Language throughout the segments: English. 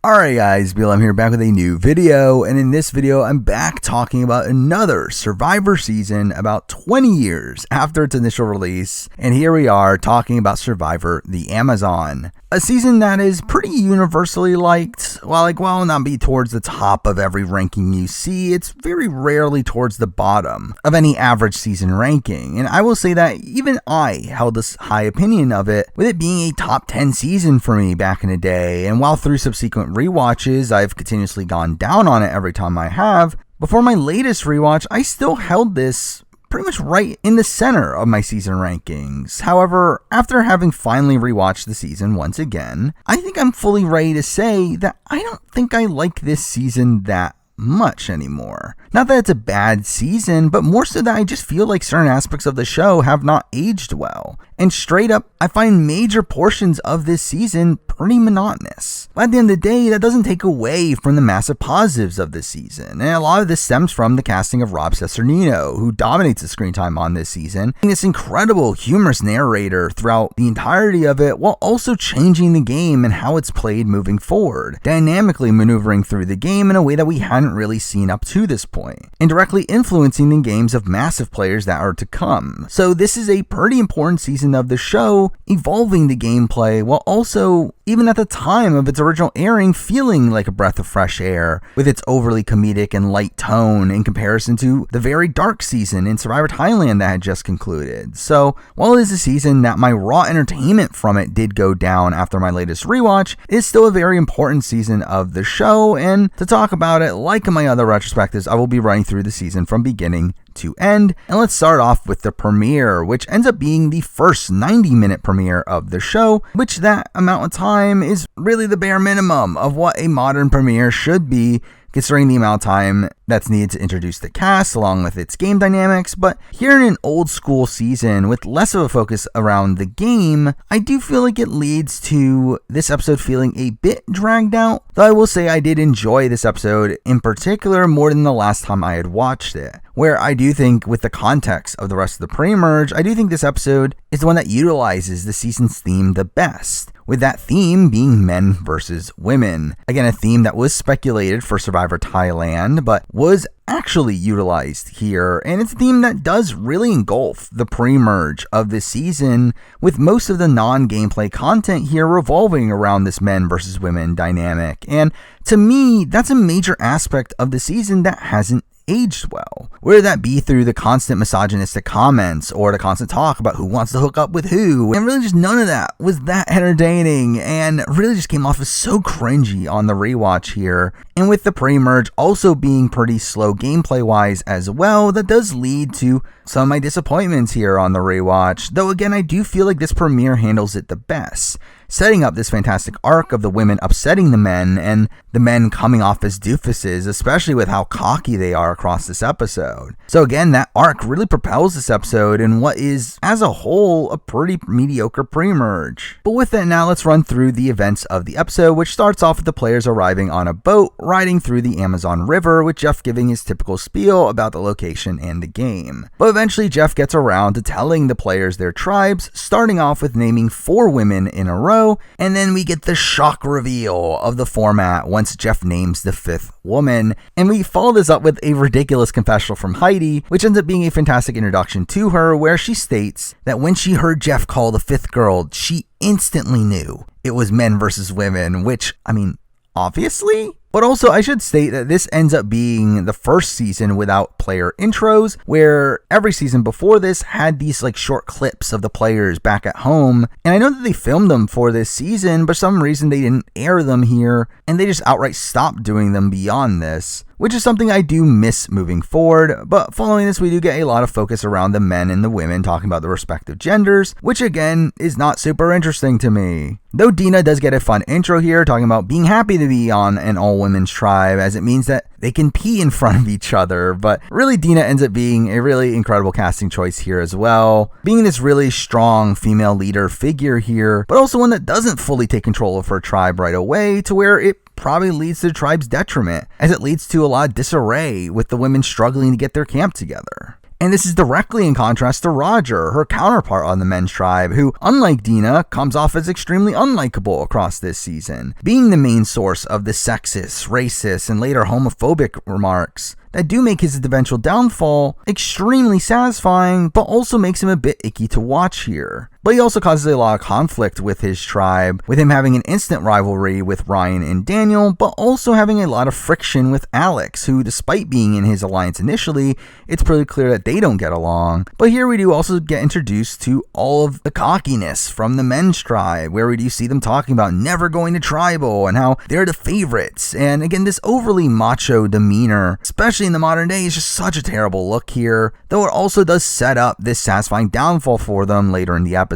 Alright guys, BLM here, back with a new video, and in this video I'm back talking about another Survivor season about 20 years after its initial release, and here we are talking about Survivor the Amazon. A season that is pretty universally liked. While it will not be towards the top of every ranking you see, it's very rarely towards the bottom of any average season ranking, and I will say that even I held this high opinion of it, with it being a top 10 season for me back in the day, and while through subsequent rewatches I've continuously gone down on it every time I have, before my latest rewatch I still held this pretty much right in the center of my season rankings. However, after having finally rewatched the season once again, I think I'm fully ready to say that I don't think I like this season that much anymore. Not that it's a bad season, but more so that I just feel like certain aspects of the show have not aged well. And straight up, I find major portions of this season pretty monotonous. But at the end of the day, that doesn't take away from the massive positives of this season. And a lot of this stems from the casting of Rob Cesternino, who dominates the screen time on this season, being this incredible, humorous narrator throughout the entirety of it, while also changing the game and how it's played moving forward, dynamically maneuvering through the game in a way that we hadn't really seen up to this point, and directly influencing the games of massive players that are to come. So this is a pretty important season of the show, evolving the gameplay while also, even at the time of its original airing, feeling like a breath of fresh air with its overly comedic and light tone in comparison to the very dark season in Survivor Thailand that had just concluded. So while it is a season that my raw entertainment from it did go down after my latest rewatch, it is still a very important season of the show, and to talk about it, like in my other retrospectives, I will be running through the season from beginning to end. And let's start off with the premiere, which ends up being the first 90-minute premiere of the show, which that amount of time is really the bare minimum of what a modern premiere should be, considering the amount of time that's needed to introduce the cast along with its game dynamics. But here in an old school season with less of a focus around the game, I do feel like it leads to this episode feeling a bit dragged out, though I will say I did enjoy this episode in particular more than the last time I had watched it, where I do think with the context of the rest of the pre-merge, I do think this episode is the one that utilizes the season's theme the best, with that theme being men versus women. Again, a theme that was speculated for Survivor Thailand, but was actually utilized here, and it's a theme that does really engulf the pre-merge of this season, with most of the non-gameplay content here revolving around this men versus women dynamic. And to me, that's a major aspect of the season that hasn't aged well, whether that be through the constant misogynistic comments or the constant talk about who wants to hook up with who, and really just none of that was that entertaining and really just came off as so cringy on the rewatch here. And with the pre-merge also being pretty slow gameplay wise as well, that does lead to some of my disappointments here on the rewatch, though again I do feel like this premiere handles it the best, setting up this fantastic arc of the women upsetting the men and the men coming off as doofuses, especially with how cocky they are across this episode. So again, that arc really propels this episode in what is, as a whole, a pretty mediocre pre-merge. But with that, now let's run through the events of the episode, which starts off with the players arriving on a boat riding through the Amazon River, with Jeff giving his typical spiel about the location and the game. But eventually Jeff gets around to telling the players their tribes, starting off with naming 4 women in a row, and then we get the shock reveal of the format once Jeff names the 5th woman, and we follow this up with a ridiculous confessional from Heidi, which ends up being a fantastic introduction to her, where she states that when she heard Jeff call the 5th girl, she instantly knew it was men versus women, which, I mean, obviously. But also, I should state that this ends up being the first season without player intros, where every season before this had these like short clips of the players back at home. And I know that they filmed them for this season, but for some reason they didn't air them here, and they just outright stopped doing them beyond this, which is something I do miss moving forward. But following this, we do get a lot of focus around the men and the women talking about the respective genders, which again is not super interesting to me. Though Dina does get a fun intro here, talking about being happy to be on an all-women's tribe, as it means that they can pee in front of each other. But really, Dina ends up being a really incredible casting choice here as well, being this really strong female leader figure here, but also one that doesn't fully take control of her tribe right away, to where it probably leads to the tribe's detriment, as it leads to a lot of disarray with the women struggling to get their camp together. And this is directly in contrast to Roger, her counterpart on the men's tribe, who, unlike Dina, comes off as extremely unlikable across this season, being the main source of the sexist, racist, and later homophobic remarks that do make his eventual downfall extremely satisfying, but also makes him a bit icky to watch here. But he also causes a lot of conflict with his tribe, with him having an instant rivalry with Ryan and Daniel, but also having a lot of friction with Alex, who, despite being in his alliance initially, it's pretty clear that they don't get along. But here we do also get introduced to all of the cockiness from the men's tribe, where we do see them talking about never going to tribal and how they're the favorites. And again, this overly macho demeanor, especially in the modern day, is just such a terrible look here, though it also does set up this satisfying downfall for them later in the episode.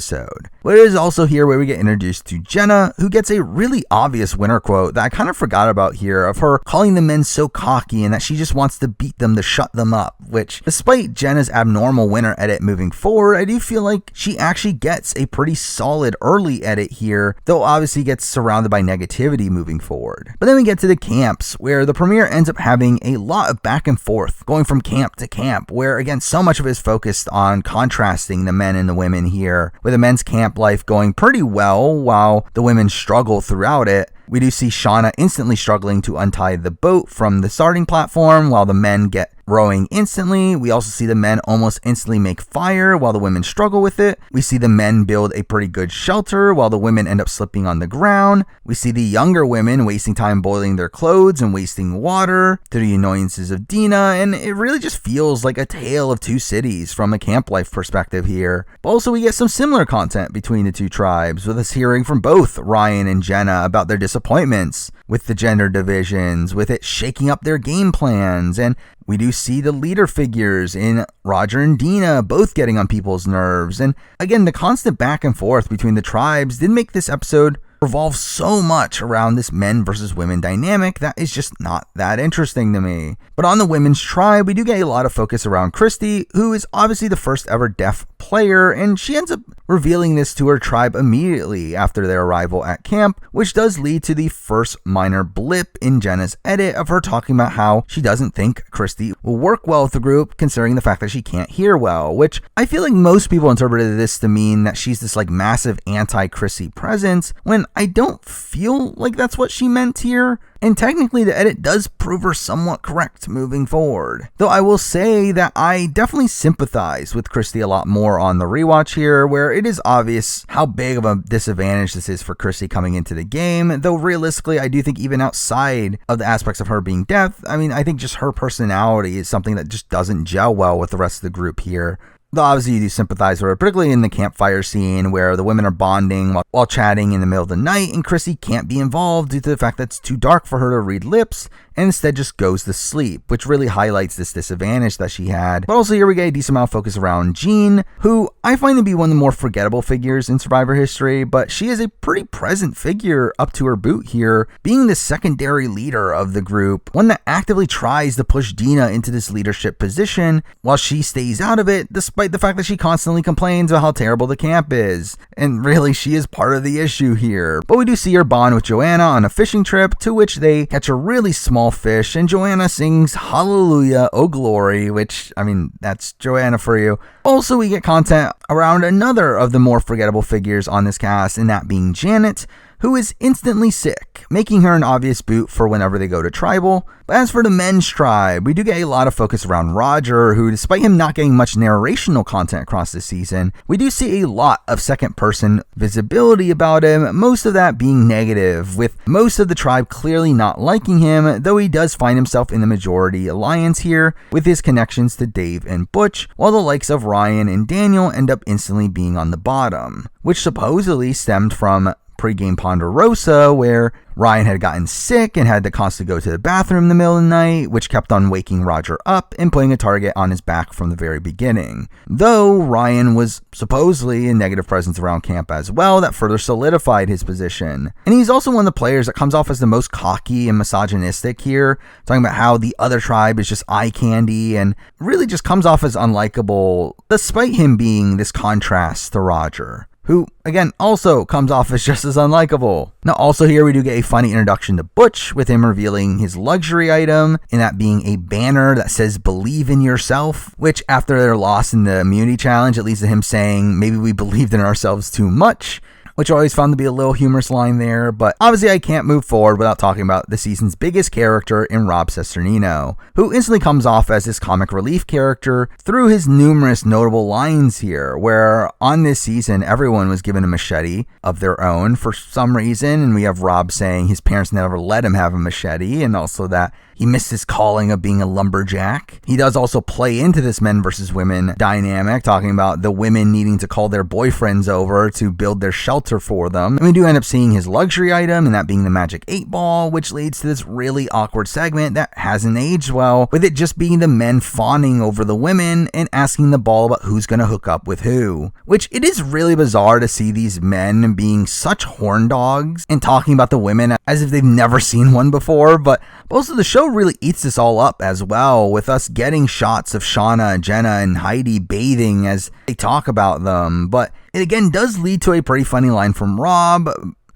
But it is also here where we get introduced to Jenna, who gets a really obvious winner quote that I kind of forgot about here, of her calling the men so cocky and that she just wants to beat them to shut them up, which, despite Jenna's abnormal winner edit moving forward, I do feel like she actually gets a pretty solid early edit here, though obviously gets surrounded by negativity moving forward. But then we get to the camps, where the premiere ends up having a lot of back and forth, going from camp to camp, where again so much of it is focused on contrasting the men and the women here, with the men's camp life going pretty well while the women struggle throughout it. We do see Shauna instantly struggling to untie the boat from the starting platform while the men get rowing instantly. We also see the men almost instantly make fire while the women struggle with it. We see the men build a pretty good shelter while the women end up slipping on the ground. We see the younger women wasting time boiling their clothes and wasting water to the annoyances of Dina, and it really just feels like a tale of two cities from a camp life perspective here. But also we get some similar content between the two tribes, with us hearing from both Ryan and Jenna about their disappointments with the gender divisions, with it shaking up their game plans, and we do see the leader figures in Roger and Dina both getting on people's nerves. And again, the constant back and forth between the tribes did make this episode revolve so much around this men versus women dynamic that is just not that interesting to me. But on the women's tribe, we do get a lot of focus around Christy, who is obviously the first ever deaf player, and she ends up revealing this to her tribe immediately after their arrival at camp, which does lead to the first minor blip in Jenna's edit of her talking about how she doesn't think Christy will work well with the group, considering the fact that she can't hear well, which I feel like most people interpreted this to mean that she's this like massive anti-Chrissy presence, when I don't feel like that's what she meant here. And technically the edit does prove her somewhat correct moving forward. Though I will say that I definitely sympathize with Christy a lot more on the rewatch here, where it is obvious how big of a disadvantage this is for Christy coming into the game, though realistically I do think even outside of the aspects of her being deaf, I think just her personality is something that just doesn't gel well with the rest of the group here. Though obviously you do sympathize with her, particularly in the campfire scene where the women are bonding while chatting in the middle of the night, and Chrissy can't be involved due to the fact that it's too dark for her to read lips, and instead just goes to sleep, which really highlights this disadvantage that she had. But also here we get a decent amount of focus around Jean, who I find to be one of the more forgettable figures in Survivor history, but she is a pretty present figure up to her boot here, being the secondary leader of the group, one that actively tries to push Dina into this leadership position while she stays out of it, despite the fact that she constantly complains about how terrible the camp is. And really, she is part of the issue here. But we do see her bond with Joanna on a fishing trip, to which they catch a really small fish, and Joanna sings Hallelujah, Oh Glory, which, that's Joanna for you. Also, we get content around another of the more forgettable figures on this cast, and that being Janet, who is instantly sick, making her an obvious boot for whenever they go to tribal. But as for the men's tribe, we do get a lot of focus around Roger, who, despite him not getting much narrational content across this season, we do see a lot of second person visibility about him, most of that being negative, with most of the tribe clearly not liking him, though he does find himself in the majority alliance here, with his connections to Dave and Butch, while the likes of Ryan and Daniel end up instantly being on the bottom, which supposedly stemmed from pre-game Ponderosa, where Ryan had gotten sick and had to constantly go to the bathroom in the middle of the night, which kept on waking Roger up and putting a target on his back from the very beginning. Though Ryan was supposedly a negative presence around camp as well, that further solidified his position. And he's also one of the players that comes off as the most cocky and misogynistic here, talking about how the other tribe is just eye candy and really just comes off as unlikable, despite him being this contrast to Roger, who, again, also comes off as just as unlikable. Now, also here we do get a funny introduction to Butch, with him revealing his luxury item, and that being a banner that says "Believe in Yourself," which after their loss in the immunity challenge, it leads to him saying, maybe we believed in ourselves too much, which I always found to be a little humorous line there. But obviously I can't move forward without talking about the season's biggest character in Rob Cesternino, who instantly comes off as this comic relief character through his numerous notable lines here, where on this season everyone was given a machete of their own for some reason, and we have Rob saying his parents never let him have a machete, and also that he missed his calling of being a lumberjack. He does also play into this men versus women dynamic, talking about the women needing to call their boyfriends over to build their shelter for them. And we do end up seeing his luxury item, and that being the magic 8-ball, which leads to this really awkward segment that hasn't aged well, with it just being the men fawning over the women and asking the ball about who's going to hook up with who. Which it is really bizarre to see these men being such horn dogs and talking about the women as if they've never seen one before, but most of the show really eats this all up as well, with us getting shots of Shauna, Jenna, and Heidi bathing as they talk about them. But it again does lead to a pretty funny line from Rob,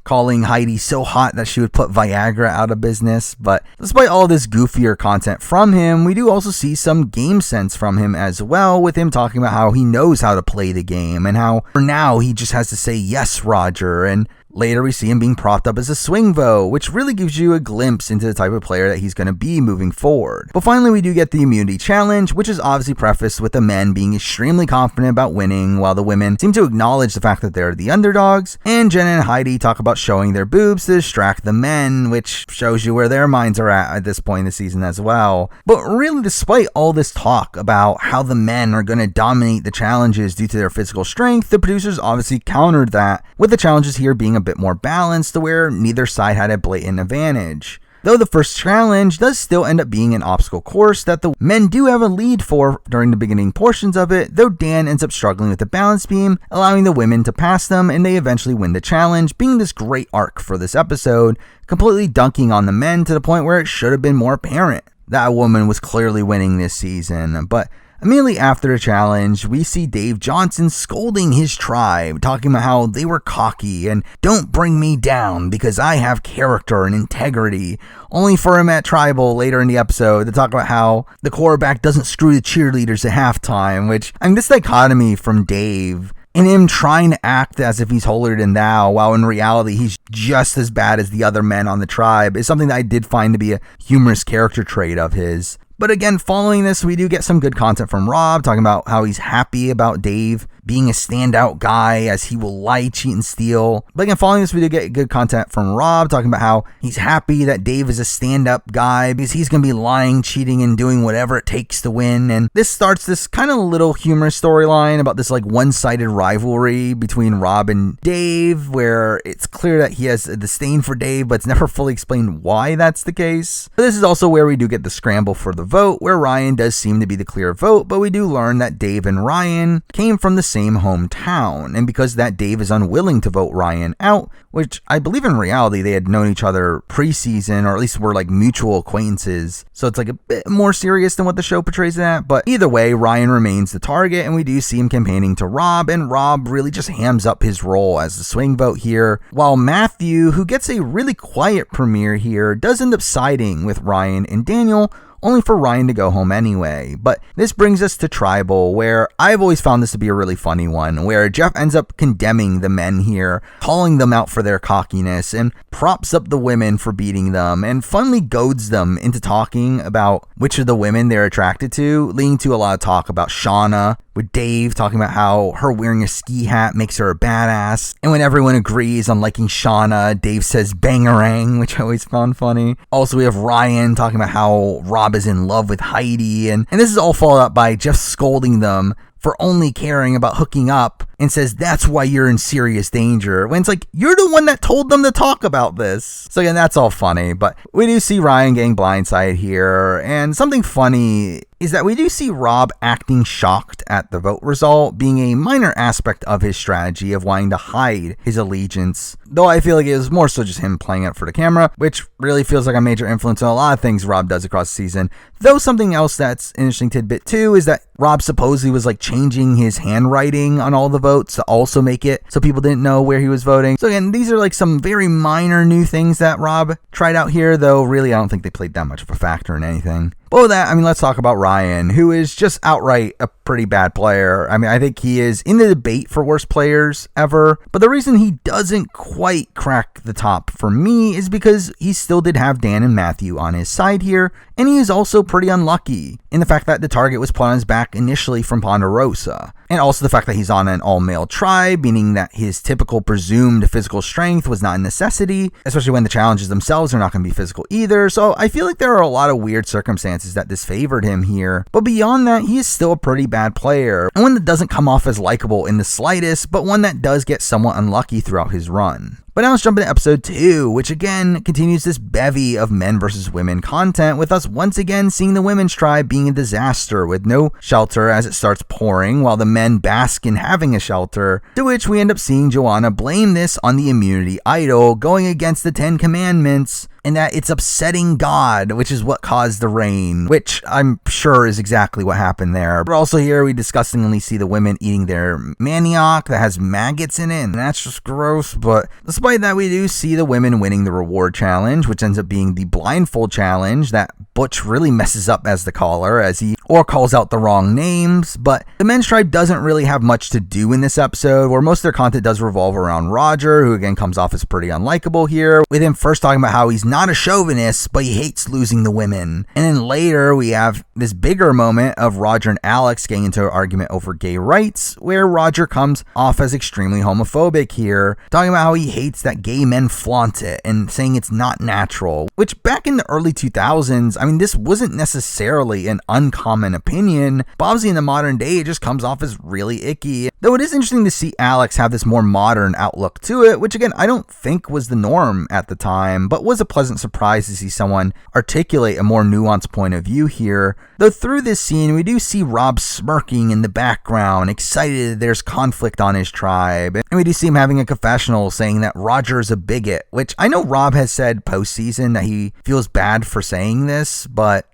calling Heidi so hot that she would put Viagra out of business. But despite all this goofier content from him, we do also see some game sense from him as well, with him talking about how he knows how to play the game and how for now he just has to say yes, Roger. And later we see him being propped up as a swing vote, which really gives you a glimpse into the type of player that he's going to be moving forward. But finally we do get the immunity challenge, which is obviously prefaced with the men being extremely confident about winning, while the women seem to acknowledge the fact that they're the underdogs, and Jenna and Heidi talk about showing their boobs to distract the men, which shows you where their minds are at this point in the season as well. But really, despite all this talk about how the men are going to dominate the challenges due to their physical strength, the producers obviously countered that with the challenges here being a bit more balanced to where neither side had a blatant advantage. Though the first challenge does still end up being an obstacle course that the men do have a lead for during the beginning portions of it, though Dan ends up struggling with the balance beam, allowing the women to pass them, and they eventually win the challenge, being this great arc for this episode, completely dunking on the men to the point where it should have been more apparent that a woman was clearly winning this season. But immediately after the challenge, we see Dave Johnson scolding his tribe, talking about how they were cocky and don't bring me down because I have character and integrity, only for him at Tribal later in the episode to talk about how the quarterback doesn't screw the cheerleaders at halftime, which, I mean, this dichotomy from Dave and him trying to act as if he's holier than thou, while in reality he's just as bad as the other men on the tribe, is something that I did find to be a humorous character trait of his. But again, following this, we do get some good content from Rob, talking about how he's happy about Dave being a standout guy, as he will lie, cheat, and steal. But again, following this, we do get good content from Rob, talking about how he's happy that Dave is a stand-up guy because he's going to be lying, cheating, and doing whatever it takes to win. And this starts this kind of little humorous storyline about this like one-sided rivalry between Rob and Dave, where it's clear that he has a disdain for Dave, but it's never fully explained why that's the case. But this is also where we do get the scramble for the vote, where Ryan does seem to be the clear vote, but we do learn that Dave and Ryan came from the same hometown, and because that Dave is unwilling to vote Ryan out, which I believe in reality they had known each other preseason, or at least were like mutual acquaintances, so it's like a bit more serious than what the show portrays it at. But either way, Ryan remains the target, and we do see him campaigning to Rob, and Rob really just hams up his role as the swing vote here, while Matthew, who gets a really quiet premiere here, does end up siding with Ryan and Daniel, only for Ryan to go home anyway. But this brings us to Tribal, where I've always found this to be a really funny one, where Jeff ends up condemning the men here, calling them out for their cockiness, and props up the women for beating them, and finally goads them into talking about which of the women they're attracted to, leading to a lot of talk about Shauna, with Dave talking about how her wearing a ski hat makes her a badass. And when everyone agrees on liking Shauna, Dave says bangarang, which I always found funny. Also, we have Ryan talking about how Rob is in love with Heidi. And this is all followed up by Jeff scolding them for only caring about hooking up, and says that's why you're in serious danger, when it's like, you're the one that told them to talk about this. So again, that's all funny, but we do see Ryan getting blindsided here, and something funny is that we do see Rob acting shocked at the vote result, being a minor aspect of his strategy of wanting to hide his allegiance, though I feel like it was more so just him playing it for the camera, which really feels like a major influence on a lot of things Rob does across the season. Though something else that's an interesting tidbit too is that Rob supposedly was like changing his handwriting on all the votes to also make it so people didn't know where he was voting. So again, these are like some very minor new things that Rob tried out here, though really I don't think they played that much of a factor in anything. But with that, let's talk about Ryan, who is just outright a pretty bad player. I think he is in the debate for worst players ever, but the reason he doesn't quite crack the top for me is because he still did have Dan and Matthew on his side here, and he is also pretty unlucky in the fact that the target was put on his back initially from Ponderosa, and also the fact that he's on an all-male tribe, meaning that his typical presumed physical strength was not a necessity, especially when the challenges themselves are not going to be physical either. So I feel like there are a lot of weird circumstances that disfavored him here, but beyond that, he is still a pretty bad player, and one that doesn't come off as likable in the slightest, but one that does get somewhat unlucky throughout his run. But now let's jump into episode 2, which again continues this bevy of men versus women content, with us once again seeing the women's tribe being a disaster with no shelter as it starts pouring, while the men bask in having a shelter, to which we end up seeing Joanna blame this on the immunity idol going against the 10 commandments, and that it's upsetting God, which is what caused the rain, which I'm sure is exactly what happened there. But also here we disgustingly see the women eating their manioc that has maggots in it, and that's just gross. But despite that, we do see the women winning the reward challenge, which ends up being the blindfold challenge that Butch really messes up as the caller, as he calls out the wrong names. But the men's tribe doesn't really have much to do in this episode, where most of their content does revolve around Roger, who again comes off as pretty unlikable here, with him first talking about how he's not a chauvinist, but he hates losing the women. And then later we have this bigger moment of Roger and Alex getting into an argument over gay rights, where Roger comes off as extremely homophobic here, talking about how he hates that gay men flaunt it and saying it's not natural, which back in the early 2000s, this wasn't necessarily an uncommon opinion, but obviously in the modern day it just comes off as really icky. Though it is interesting to see Alex have this more modern outlook to it, which again I don't think was the norm at the time, but was a pleasant surprise to see someone articulate a more nuanced point of view here. Though through this scene we do see Rob smirking in the background, excited there's conflict on his tribe, and we do see him having a confessional saying that Roger is a bigot, which I know Rob has said postseason that he feels bad for saying this, but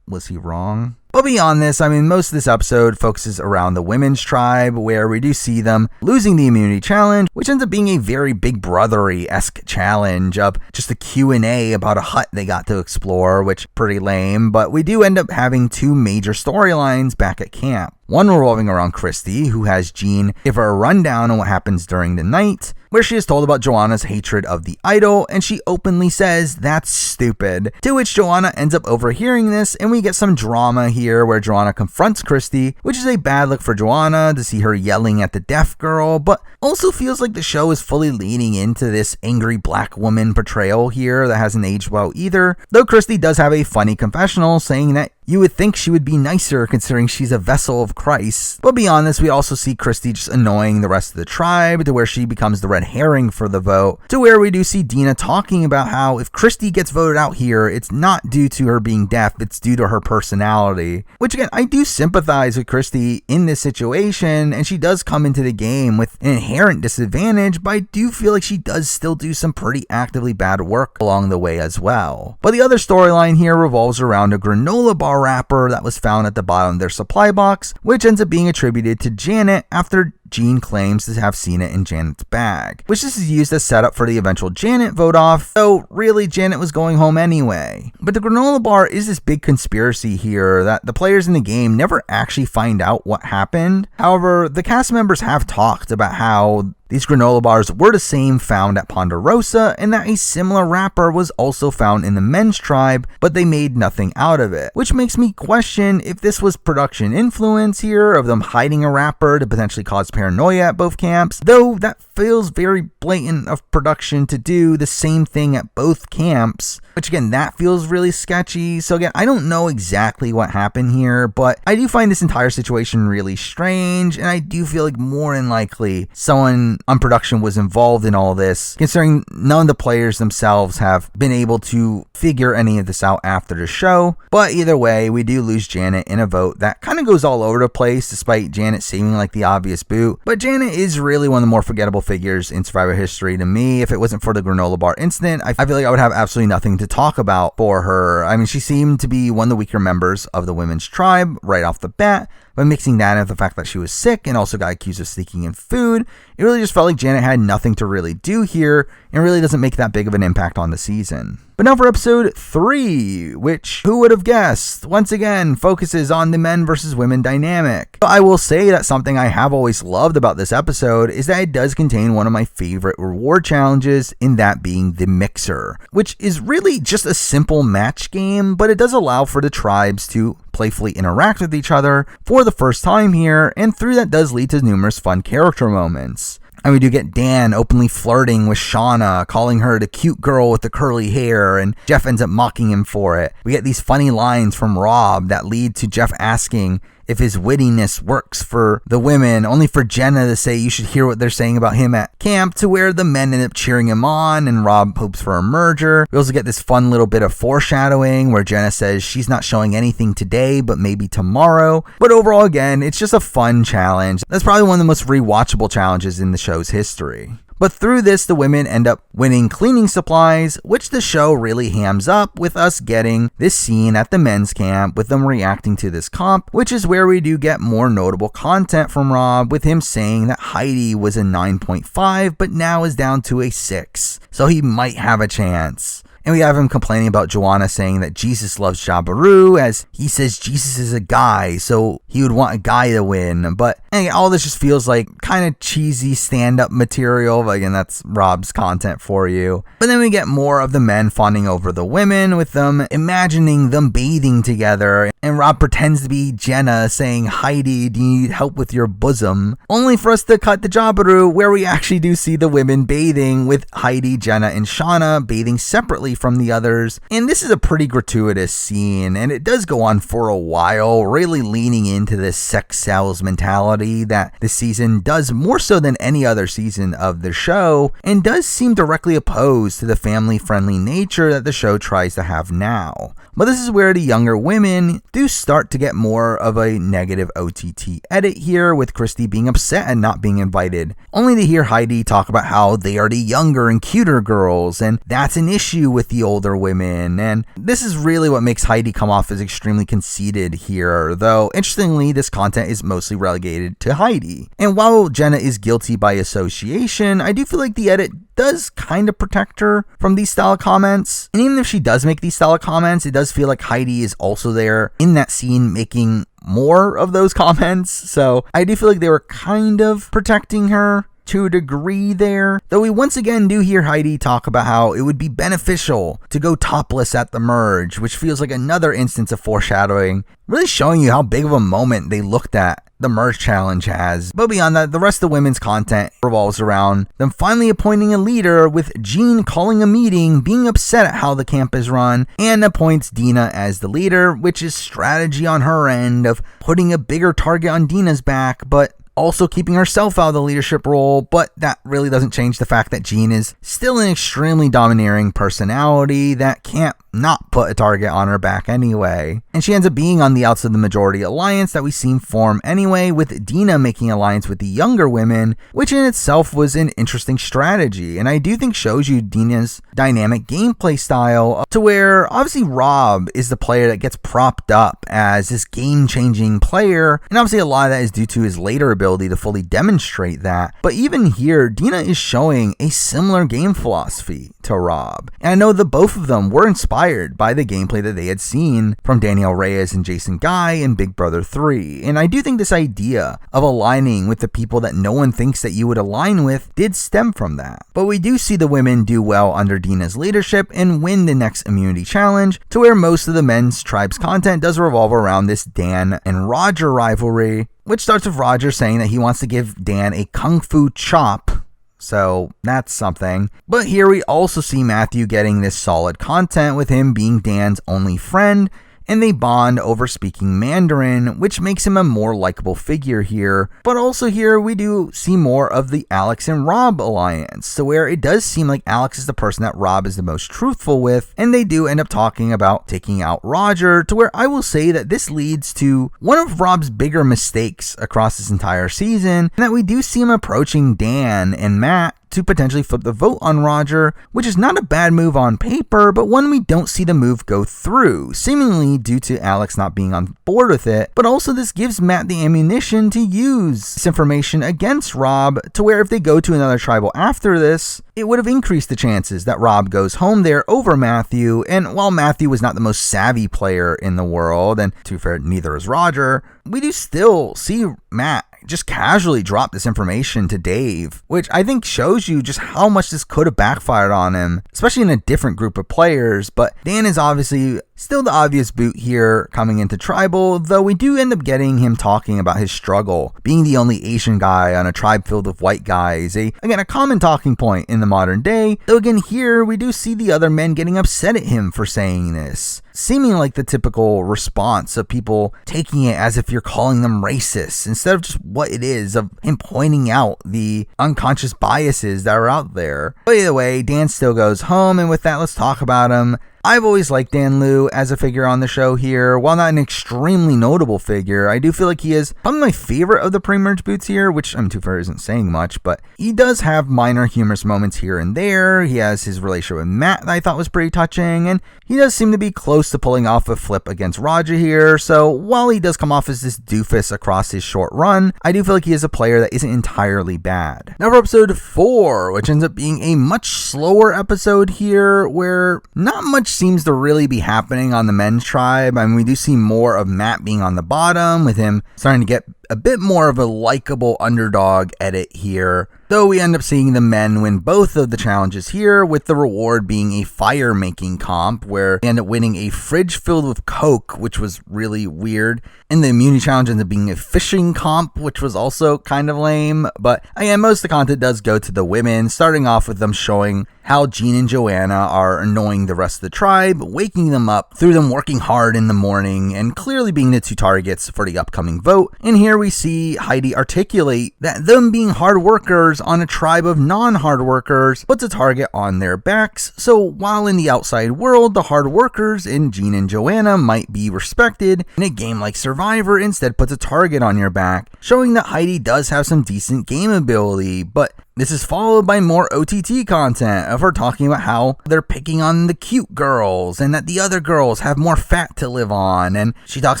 was he wrong? But beyond this, most of this episode focuses around the women's tribe, where we do see them losing the immunity challenge, which ends up being a very Big Brother-y-esque challenge of just a Q&A about a hut they got to explore, which pretty lame, but we do end up having 2 major storylines back at camp. One revolving around Christy, who has Jean give her a rundown on what happens during the night, where she is told about Joanna's hatred of the idol, and she openly says, "That's stupid." To which Joanna ends up overhearing this, and we get some drama here where Joanna confronts Christy, which is a bad look for Joanna to see her yelling at the deaf girl, but also feels like the show is fully leaning into this angry black woman portrayal here that hasn't aged well either, though Christy does have a funny confessional saying that you would think she would be nicer considering she's a vessel of Christ. But beyond this, we also see Christy just annoying the rest of the tribe to where she becomes the red herring for the vote, to where we do see Dina talking about how if Christy gets voted out here, it's not due to her being deaf, it's due to her personality. Which again, I do sympathize with Christy in this situation, and she does come into the game with an inherent disadvantage, but I do feel like she does still do some pretty actively bad work along the way as well. But the other storyline here revolves around a granola bar wrapper that was found at the bottom of their supply box, which ends up being attributed to Janet after Jean claims to have seen it in Janet's bag, which this is used as setup for the eventual Janet vote off, though really Janet was going home anyway. But the granola bar is this big conspiracy here that the players in the game never actually find out what happened. However, the cast members have talked about how these granola bars were the same found at Ponderosa, and that a similar wrapper was also found in the men's tribe, but they made nothing out of it, which makes me question if this was production influence here of them hiding a wrapper to potentially cause paranoia paranoia at both camps, though that feels very blatant of production to do the same thing at both camps, which again, that feels really sketchy. So again, I don't know exactly what happened here, but I do find this entire situation really strange, and I do feel like more than likely someone on production was involved in all this, considering none of the players themselves have been able to figure any of this out after the show. But either way, we do lose Janet in a vote that kind of goes all over the place, despite Janet seeming like the obvious boot. But Janet is really one of the more forgettable figures in Survivor history to me. If it wasn't for the granola bar incident, I feel like I would have absolutely nothing to talk about for her. I mean, she seemed to be one of the weaker members of the women's tribe right off the bat, but mixing that in with the fact that she was sick and also got accused of sneaking in food, it really just felt like Janet had nothing to really do here and really doesn't make that big of an impact on the season. But now for episode 3, which, who would have guessed, once again focuses on the men versus women dynamic. But I will say that something I have always loved about this episode is that it does contain one of my favorite reward challenges, in that being the mixer, which is really just a simple match game, but it does allow for the tribes to playfully interact with each other for the first time here, and through that does lead to numerous fun character moments. And we do get Dan openly flirting with Shauna, calling her the cute girl with the curly hair, and Jeff ends up mocking him for it. We get these funny lines from Rob that lead to Jeff asking if his wittiness works for the women, only for Jenna to say you should hear what they're saying about him at camp, to where the men end up cheering him on and Rob hopes for a merger. We also get this fun little bit of foreshadowing where Jenna says she's not showing anything today, but maybe tomorrow. But overall, again, it's just a fun challenge. That's probably one of the most rewatchable challenges in the show's history. But through this, the women end up winning cleaning supplies, which the show really hams up with us getting this scene at the men's camp with them reacting to this comp, which is where we do get more notable content from Rob, with him saying that Heidi was a 9.5 but now is down to a 6, so he might have a chance. And we have him complaining about Joanna saying that Jesus loves Jabiru, as he says Jesus is a guy, so he would want a guy to win. But anyway, all this just feels like kind of cheesy stand-up material. But again, that's Rob's content for you. But then we get more of the men fawning over the women, with them imagining them bathing together. And Rob pretends to be Jenna, saying, Heidi, do you need help with your bosom? Only for us to cut to Jabiru, where we actually do see the women bathing, with Heidi, Jenna, and Shauna bathing separately from the others. And this is a pretty gratuitous scene, and it does go on for a while, really leaning into this sex sells mentality that this season does more so than any other season of the show, and does seem directly opposed to the family-friendly nature that the show tries to have now. But this is where the younger women do start to get more of a negative OTT edit here, with Christy being upset at not being invited, only to hear Heidi talk about how they are the younger and cuter girls, and that's an issue with the older women. And this is really what makes Heidi come off as extremely conceited here, though interestingly this content is mostly relegated to Heidi. And while Jenna is guilty by association, I do feel like the edit does kind of protect her from these style of comments. And even if she does make these style of comments, it does feel like Heidi is also there in that scene making more of those comments. So I do feel like they were kind of protecting her to a degree there, though we once again do hear Heidi talk about how it would be beneficial to go topless at the merge, which feels like another instance of foreshadowing, really showing you how big of a moment they looked at the merge challenge has. But beyond that, the rest of the women's content revolves around them finally appointing a leader, with Jean calling a meeting, being upset at how the camp is run, and appoints Dina as the leader, which is strategy on her end of putting a bigger target on Dina's back, but also keeping herself out of the leadership role. But that really doesn't change the fact that Jean is still an extremely domineering personality that can't not put a target on her back anyway. And she ends up being on the outs of the majority alliance that we seen form anyway, with Dina making alliance with the younger women, which in itself was an interesting strategy, and I do think shows you Dina's dynamic gameplay style, to where obviously Rob is the player that gets propped up as this game-changing player, and obviously a lot of that is due to his later ability to fully demonstrate that. But even here, Dina is showing a similar game philosophy to Rob. And I know that both of them were inspired by the gameplay that they had seen from Daniel Reyes and Jason Guy in Big Brother 3. And I do think this idea of aligning with the people that no one thinks that you would align with did stem from that. But we do see the women do well under Dina's leadership and win the next immunity challenge, to where most of the men's tribe's content does revolve around this Dan and Roger rivalry, which starts with Roger saying that he wants to give Dan a kung fu chop. So that's something. But here we also see Matthew getting this solid content with him being Dan's only friend, and they bond over speaking Mandarin, which makes him a more likable figure here. But also here we do see more of the Alex and Rob alliance, to where it does seem like Alex is the person that Rob is the most truthful with, and they do end up talking about taking out Roger, to where I will say that this leads to one of Rob's bigger mistakes across this entire season, and that we do see him approaching Dan and Matt to potentially flip the vote on Roger, which is not a bad move on paper, but one we don't see the move go through, seemingly due to Alex not being on board with it. But also this gives Matt the ammunition to use this information against Rob, to where if they go to another tribal after this, it would have increased the chances that Rob goes home there over Matthew. And while Matthew was not the most savvy player in the world, and to be fair, neither is Roger, we do still see Matt just casually drop this information to Dave, which I think shows you just how much this could have backfired on him, especially in a different group of players. But Dan is obviously still the obvious boot here coming into Tribal, though we do end up getting him talking about his struggle, being the only Asian guy on a tribe filled with white guys, a common talking point in the modern day, though again here we do see the other men getting upset at him for saying this, seeming like the typical response of people taking it as if you're calling them racist, instead of just what it is of him pointing out the unconscious biases that are out there. But either way, Dan still goes home, and with that, let's talk about him. I've always liked Dan Liu as a figure on the show here. While not an extremely notable figure, I do feel like he is probably my favorite of the pre-merge boots here, which I'm too far isn't saying much, but he does have minor humorous moments here and there. He has his relationship with Matt that I thought was pretty touching, and he does seem to be close to pulling off a flip against Roger here. So while he does come off as this doofus across his short run, I do feel like he is a player that isn't entirely bad. Now for episode 4, which ends up being a much slower episode here, where not much seems to really be happening on the men's tribe. I mean, we do see more of Matt being on the bottom, with him starting to get a bit more of a likable underdog edit here, though we end up seeing the men win both of the challenges here, with the reward being a fire making comp, where they end up winning a fridge filled with Coke, which was really weird, and the immunity challenge ends up being a fishing comp, which was also kind of lame. But again, most of the content does go to the women, starting off with them showing how Gina and Joanna are annoying the rest of the tribe, waking them up through them working hard in the morning, and clearly being the two targets for the upcoming vote. And here we see Heidi articulate that them being hard workers on a tribe of non-hard workers puts a target on their backs. So while in the outside world, the hard workers in Gina and Joanna might be respected, in a game like Survivor instead puts a target on your back, showing that Heidi does have some decent game ability. But this is followed by more OTT content of her talking about how they're picking on the cute girls and that the other girls have more fat to live on. And she talks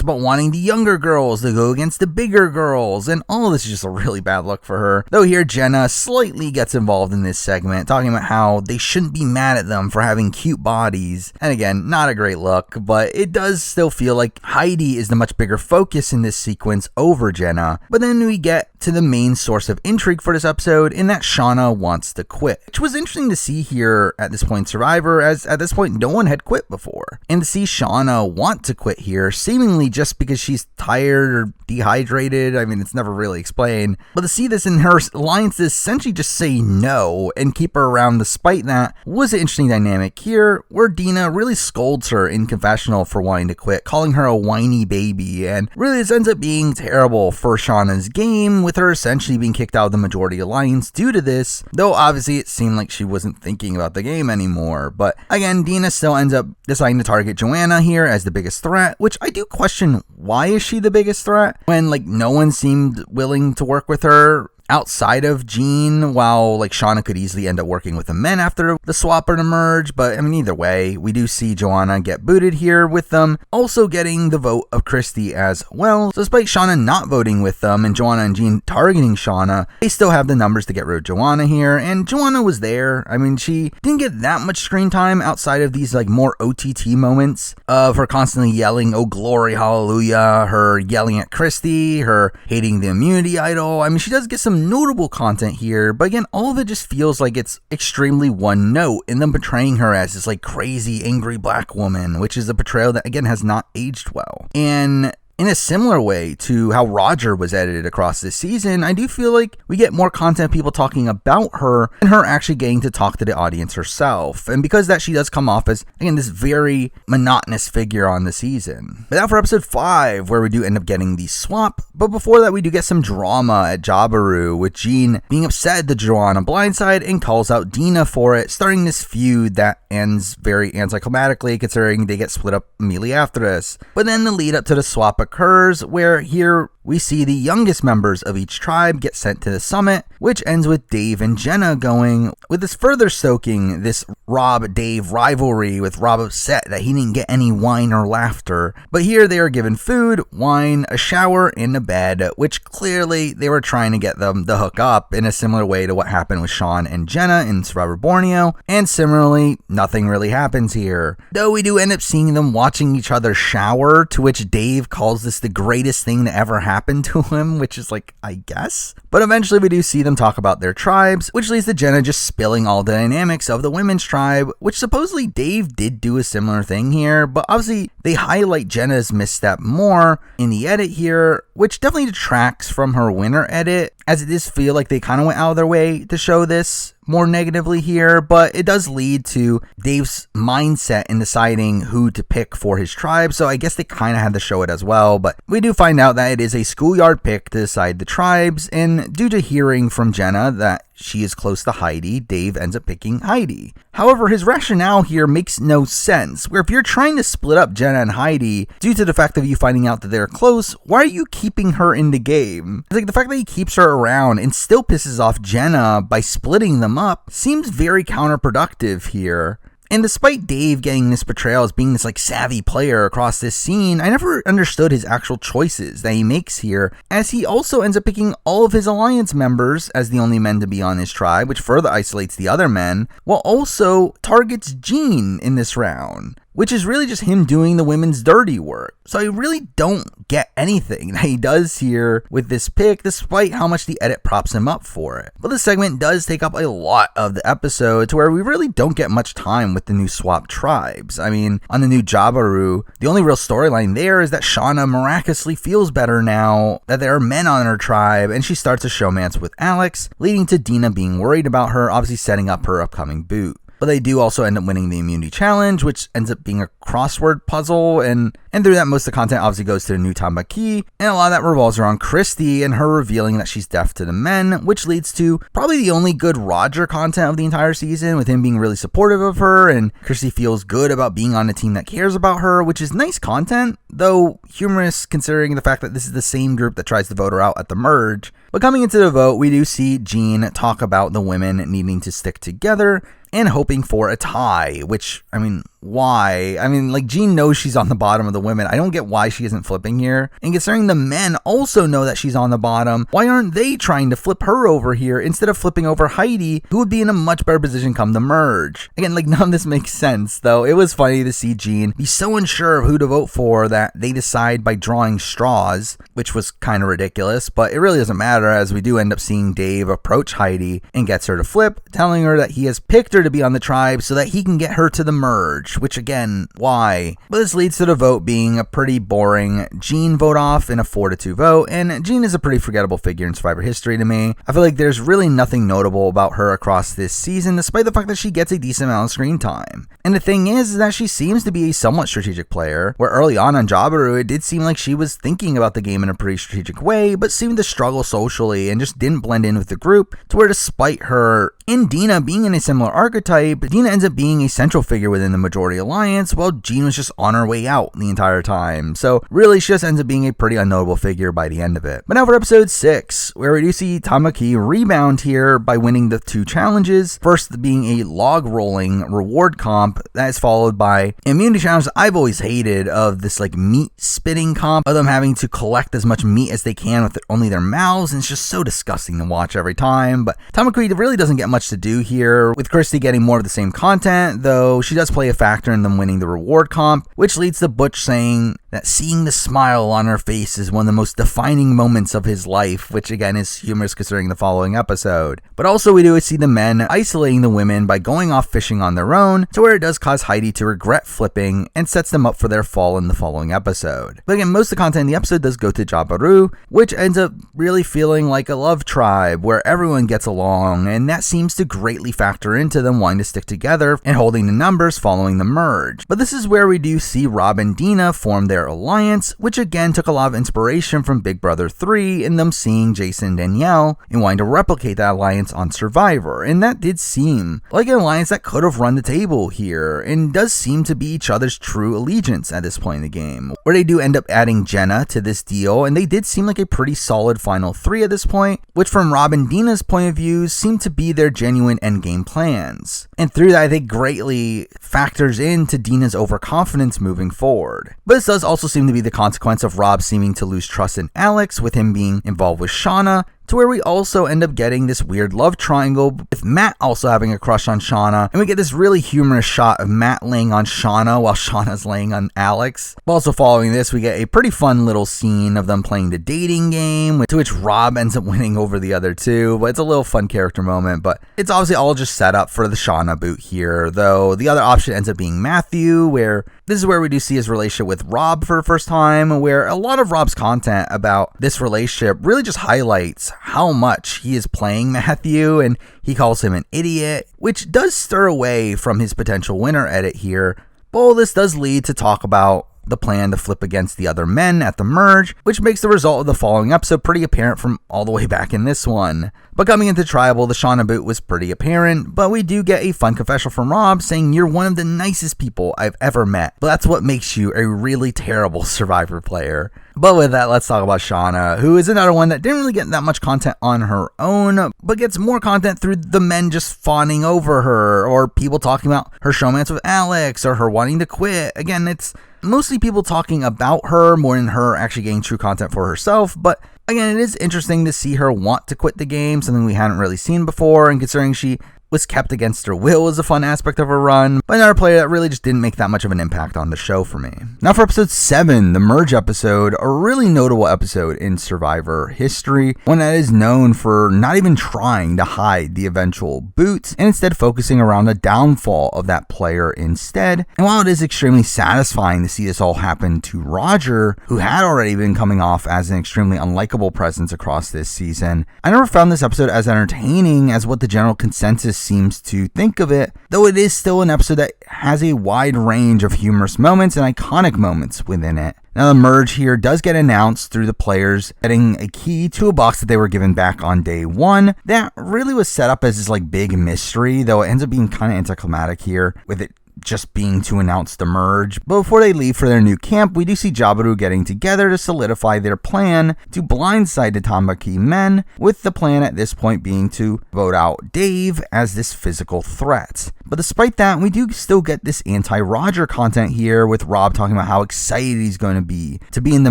about wanting the younger girls to go against the bigger girls. And all of this is just a really bad look for her. Though here Jenna slightly gets involved in this segment, talking about how they shouldn't be mad at them for having cute bodies. And again, not a great look, but it does still feel like Heidi is the much bigger focus in this sequence over Jenna. But then we get to the main source of intrigue for this episode, in that Shauna wants to quit, which was interesting to see here at this point in Survivor, as at this point no one had quit before. And to see Shauna want to quit here, seemingly just because she's tired or dehydrated, I mean, it's never really explained, but to see this in her alliance to essentially just say no and keep her around despite that was an interesting dynamic here, where Dina really scolds her in confessional for wanting to quit, calling her a whiny baby, and really this ends up being terrible for Shauna's game, with her essentially being kicked out of the majority alliance due to this, though obviously it seemed like she wasn't thinking about the game anymore. But again, Dina still ends up deciding to target Joanna here as the biggest threat, which I do question, why is she the biggest threat when like no one seemed willing to work with her outside of Jean, while like Shauna could easily end up working with the men after the swap or to merge. But I mean, either way, we do see Joanna get booted here with them also getting the vote of Christy as well. So despite Shauna not voting with them and Joanna and Jean targeting Shauna, they still have the numbers to get rid of Joanna here. And Joanna was there. I mean, she didn't get that much screen time outside of these like more OTT moments of her constantly yelling, "Oh glory, hallelujah," her yelling at Christy, her hating the immunity idol. I mean, she does get some notable content here, but again, all of it just feels like it's extremely one note in them portraying her as this like crazy, angry black woman, which is a portrayal that again has not aged well. And in a similar way to how Roger was edited across this season, I do feel like we get more content people talking about her and her actually getting to talk to the audience herself. And because that, she does come off as, again, this very monotonous figure on the season. But now for episode 5, where we do end up getting the swap. But before that, we do get some drama at Jabiru, with Jean being upset at the Joanna blindside and calls out Dina for it, starting this feud that ends very anticlimactically considering they get split up immediately after this. But then the lead up to the swap occurs, where here we see the youngest members of each tribe get sent to the summit, which ends with Dave and Jenna going, with this further stoking this Rob-Dave rivalry, with Rob upset that he didn't get any wine or laughter. But here they are given food, wine, a shower, and a bed, which clearly they were trying to get them to hook up in a similar way to what happened with Sean and Jenna in Survivor Borneo, and similarly, nothing really happens here. Though we do end up seeing them watching each other shower, to which Dave calls this the greatest thing that ever happened to him, which is like, I guess. But eventually we do see them talk about their tribes, which leads to Jenna just spilling all the dynamics of the women's tribe, which supposedly Dave did do a similar thing here, but obviously they highlight Jenna's misstep more in the edit here, which definitely detracts from her winner edit, as it does feel like they kind of went out of their way to show this more negatively here, but it does lead to Dave's mindset in deciding who to pick for his tribe, so I guess they kind of had to show it as well. But we do find out that it is a schoolyard pick to decide the tribes, and due to hearing from Jenna that she is close to Heidi, Dave ends up picking Heidi. However, his rationale here makes no sense, where if you're trying to split up Jenna and Heidi due to the fact of you finding out that they're close, why are you keeping her in the game? It's like the fact that he keeps her around and still pisses off Jenna by splitting them up seems very counterproductive here. And despite Dave getting this portrayal as being this like savvy player across this scene, I never understood his actual choices that he makes here, as he also ends up picking all of his alliance members as the only men to be on his tribe, which further isolates the other men, while also targets Jean in this round, which is really just him doing the women's dirty work. So I really don't get anything that he does here with this pick, despite how much the edit props him up for it. But this segment does take up a lot of the episode, to where we really don't get much time with the new swap tribes. I mean, on the new Jabiru, the only real storyline there is that Shauna miraculously feels better now that there are men on her tribe, and she starts a showmance with Alex, leading to Dina being worried about her, obviously setting up her upcoming boot. But they do also end up winning the immunity challenge, which ends up being a crossword puzzle, and through that most of the content obviously goes to the new Tambaki, and a lot of that revolves around Christy and her revealing that she's deaf to the men, which leads to probably the only good Roger content of the entire season, with him being really supportive of her, and Christy feels good about being on a team that cares about her, which is nice content, though humorous considering the fact that this is the same group that tries to vote her out at the merge. But coming into the vote, we do see Jean talk about the women needing to stick together and hoping for a tie, which, I mean, why? I mean, like, Jean knows she's on the bottom of the women. I don't get why she isn't flipping here. And considering the men also know that she's on the bottom, why aren't they trying to flip her over here instead of flipping over Heidi, who would be in a much better position come the merge? Again, like, none of this makes sense, though. It was funny to see Jean be so unsure of who to vote for that they decide by drawing straws, which was kind of ridiculous, but it really doesn't matter, as we do end up seeing Dave approach Heidi and gets her to flip, telling her that he has picked her to be on the tribe so that he can get her to the merge, which again, why? But this leads to the vote being a pretty boring Jean vote off in a 4-2 vote, and Jean is a pretty forgettable figure in Survivor history to me. I feel like there's really nothing notable about her across this season, despite the fact that she gets a decent amount of screen time. And the thing is that she seems to be a somewhat strategic player, where early on Jabiru, it did seem like she was thinking about the game in a pretty strategic way, but seemed to struggle socially and just didn't blend in with the group, to where despite her In Dina being in a similar archetype, Dina ends up being a central figure within the majority alliance, while Jean was just on her way out the entire time. So really, she just ends up being a pretty unknotable figure by the end of it. But now for episode 6, where we do see Tamaki rebound here by winning the 2 challenges. First being a log rolling reward comp that is followed by immunity challenge I've always hated of this like meat spitting comp of them having to collect as much meat as they can with only their mouths, and it's just so disgusting to watch every time. But Tamaki really doesn't get much to do here, with Christy getting more of the same content, though she does play a factor in them winning the reward comp, which leads to Butch saying that seeing the smile on her face is one of the most defining moments of his life, which again is humorous considering the following episode. But also we do see the men isolating the women by going off fishing on their own, to where it does cause Heidi to regret flipping and sets them up for their fall in the following episode. But again, most of the content in the episode does go to Jabaru, which ends up really feeling like a love tribe where everyone gets along, and that seems to greatly factor into them wanting to stick together and holding the numbers following the merge. But this is where we do see Rob and Dina form their alliance, which again took a lot of inspiration from Big Brother 3 in them seeing Jason and Danielle and wanting to replicate that alliance on Survivor. And that did seem like an alliance that could have run the table here, and does seem to be each other's true allegiance at this point in the game, where they do end up adding Jenna to this deal, and they did seem like a pretty solid final 3 at this point, which from Rob and Dina's point of view seemed to be their genuine endgame plans. And through that, I think greatly factors into Dina's overconfidence moving forward. But this does also seem to be the consequence of Rob seeming to lose trust in Alex, with him being involved with Shauna, to where we also end up getting this weird love triangle with Matt also having a crush on Shauna, and we get this really humorous shot of Matt laying on Shauna while Shauna's laying on Alex. But also following this, we get a pretty fun little scene of them playing the dating game, to which Rob ends up winning over the other two, but it's a little fun character moment. But it's obviously all just set up for the Shauna boot here, though the other option ends up being Matthew, where this is where we do see his relationship with Rob for the first time, where a lot of Rob's content about this relationship really just highlights how much he is playing Matthew, and he calls him an idiot, which does stir away from his potential winner edit here. But all this does lead to talk about the plan to flip against the other men at the merge, which makes the result of the following episode pretty apparent from all the way back in this one. But coming into Tribal, the Shauna boot was pretty apparent, but we do get a fun confessional from Rob saying you're one of the nicest people I've ever met, but that's what makes you a really terrible Survivor player. But with that, let's talk about Shauna, who is another one that didn't really get that much content on her own, but gets more content through the men just fawning over her, or people talking about her showmance with Alex, or her wanting to quit. Again, it's mostly people talking about her more than her actually getting true content for herself, but again, it is interesting to see her want to quit the game, something we hadn't really seen before, and considering she was kept against her will is a fun aspect of her run, but another player that really just didn't make that much of an impact on the show for me. Now for episode 7, the merge episode, a really notable episode in Survivor history, one that is known for not even trying to hide the eventual boot, and instead focusing around the downfall of that player instead. And while it is extremely satisfying to see this all happen to Roger, who had already been coming off as an extremely unlikable presence across this season, I never found this episode as entertaining as what the general consensus seems to think of it, though it is still an episode that has a wide range of humorous moments and iconic moments within it. Now the merge here does get announced through the players getting a key to a box that they were given back on day 1 that really was set up as this like big mystery, though it ends up being kind of anticlimactic here with it just being to announce the merge. But before they leave for their new camp, we do see Jabaru getting together to solidify their plan to blindside the Tambaki men, with the plan at this point being to vote out Dave as this physical threat. But despite that, we do still get this anti-Roger content here, with Rob talking about how excited he's going to be in the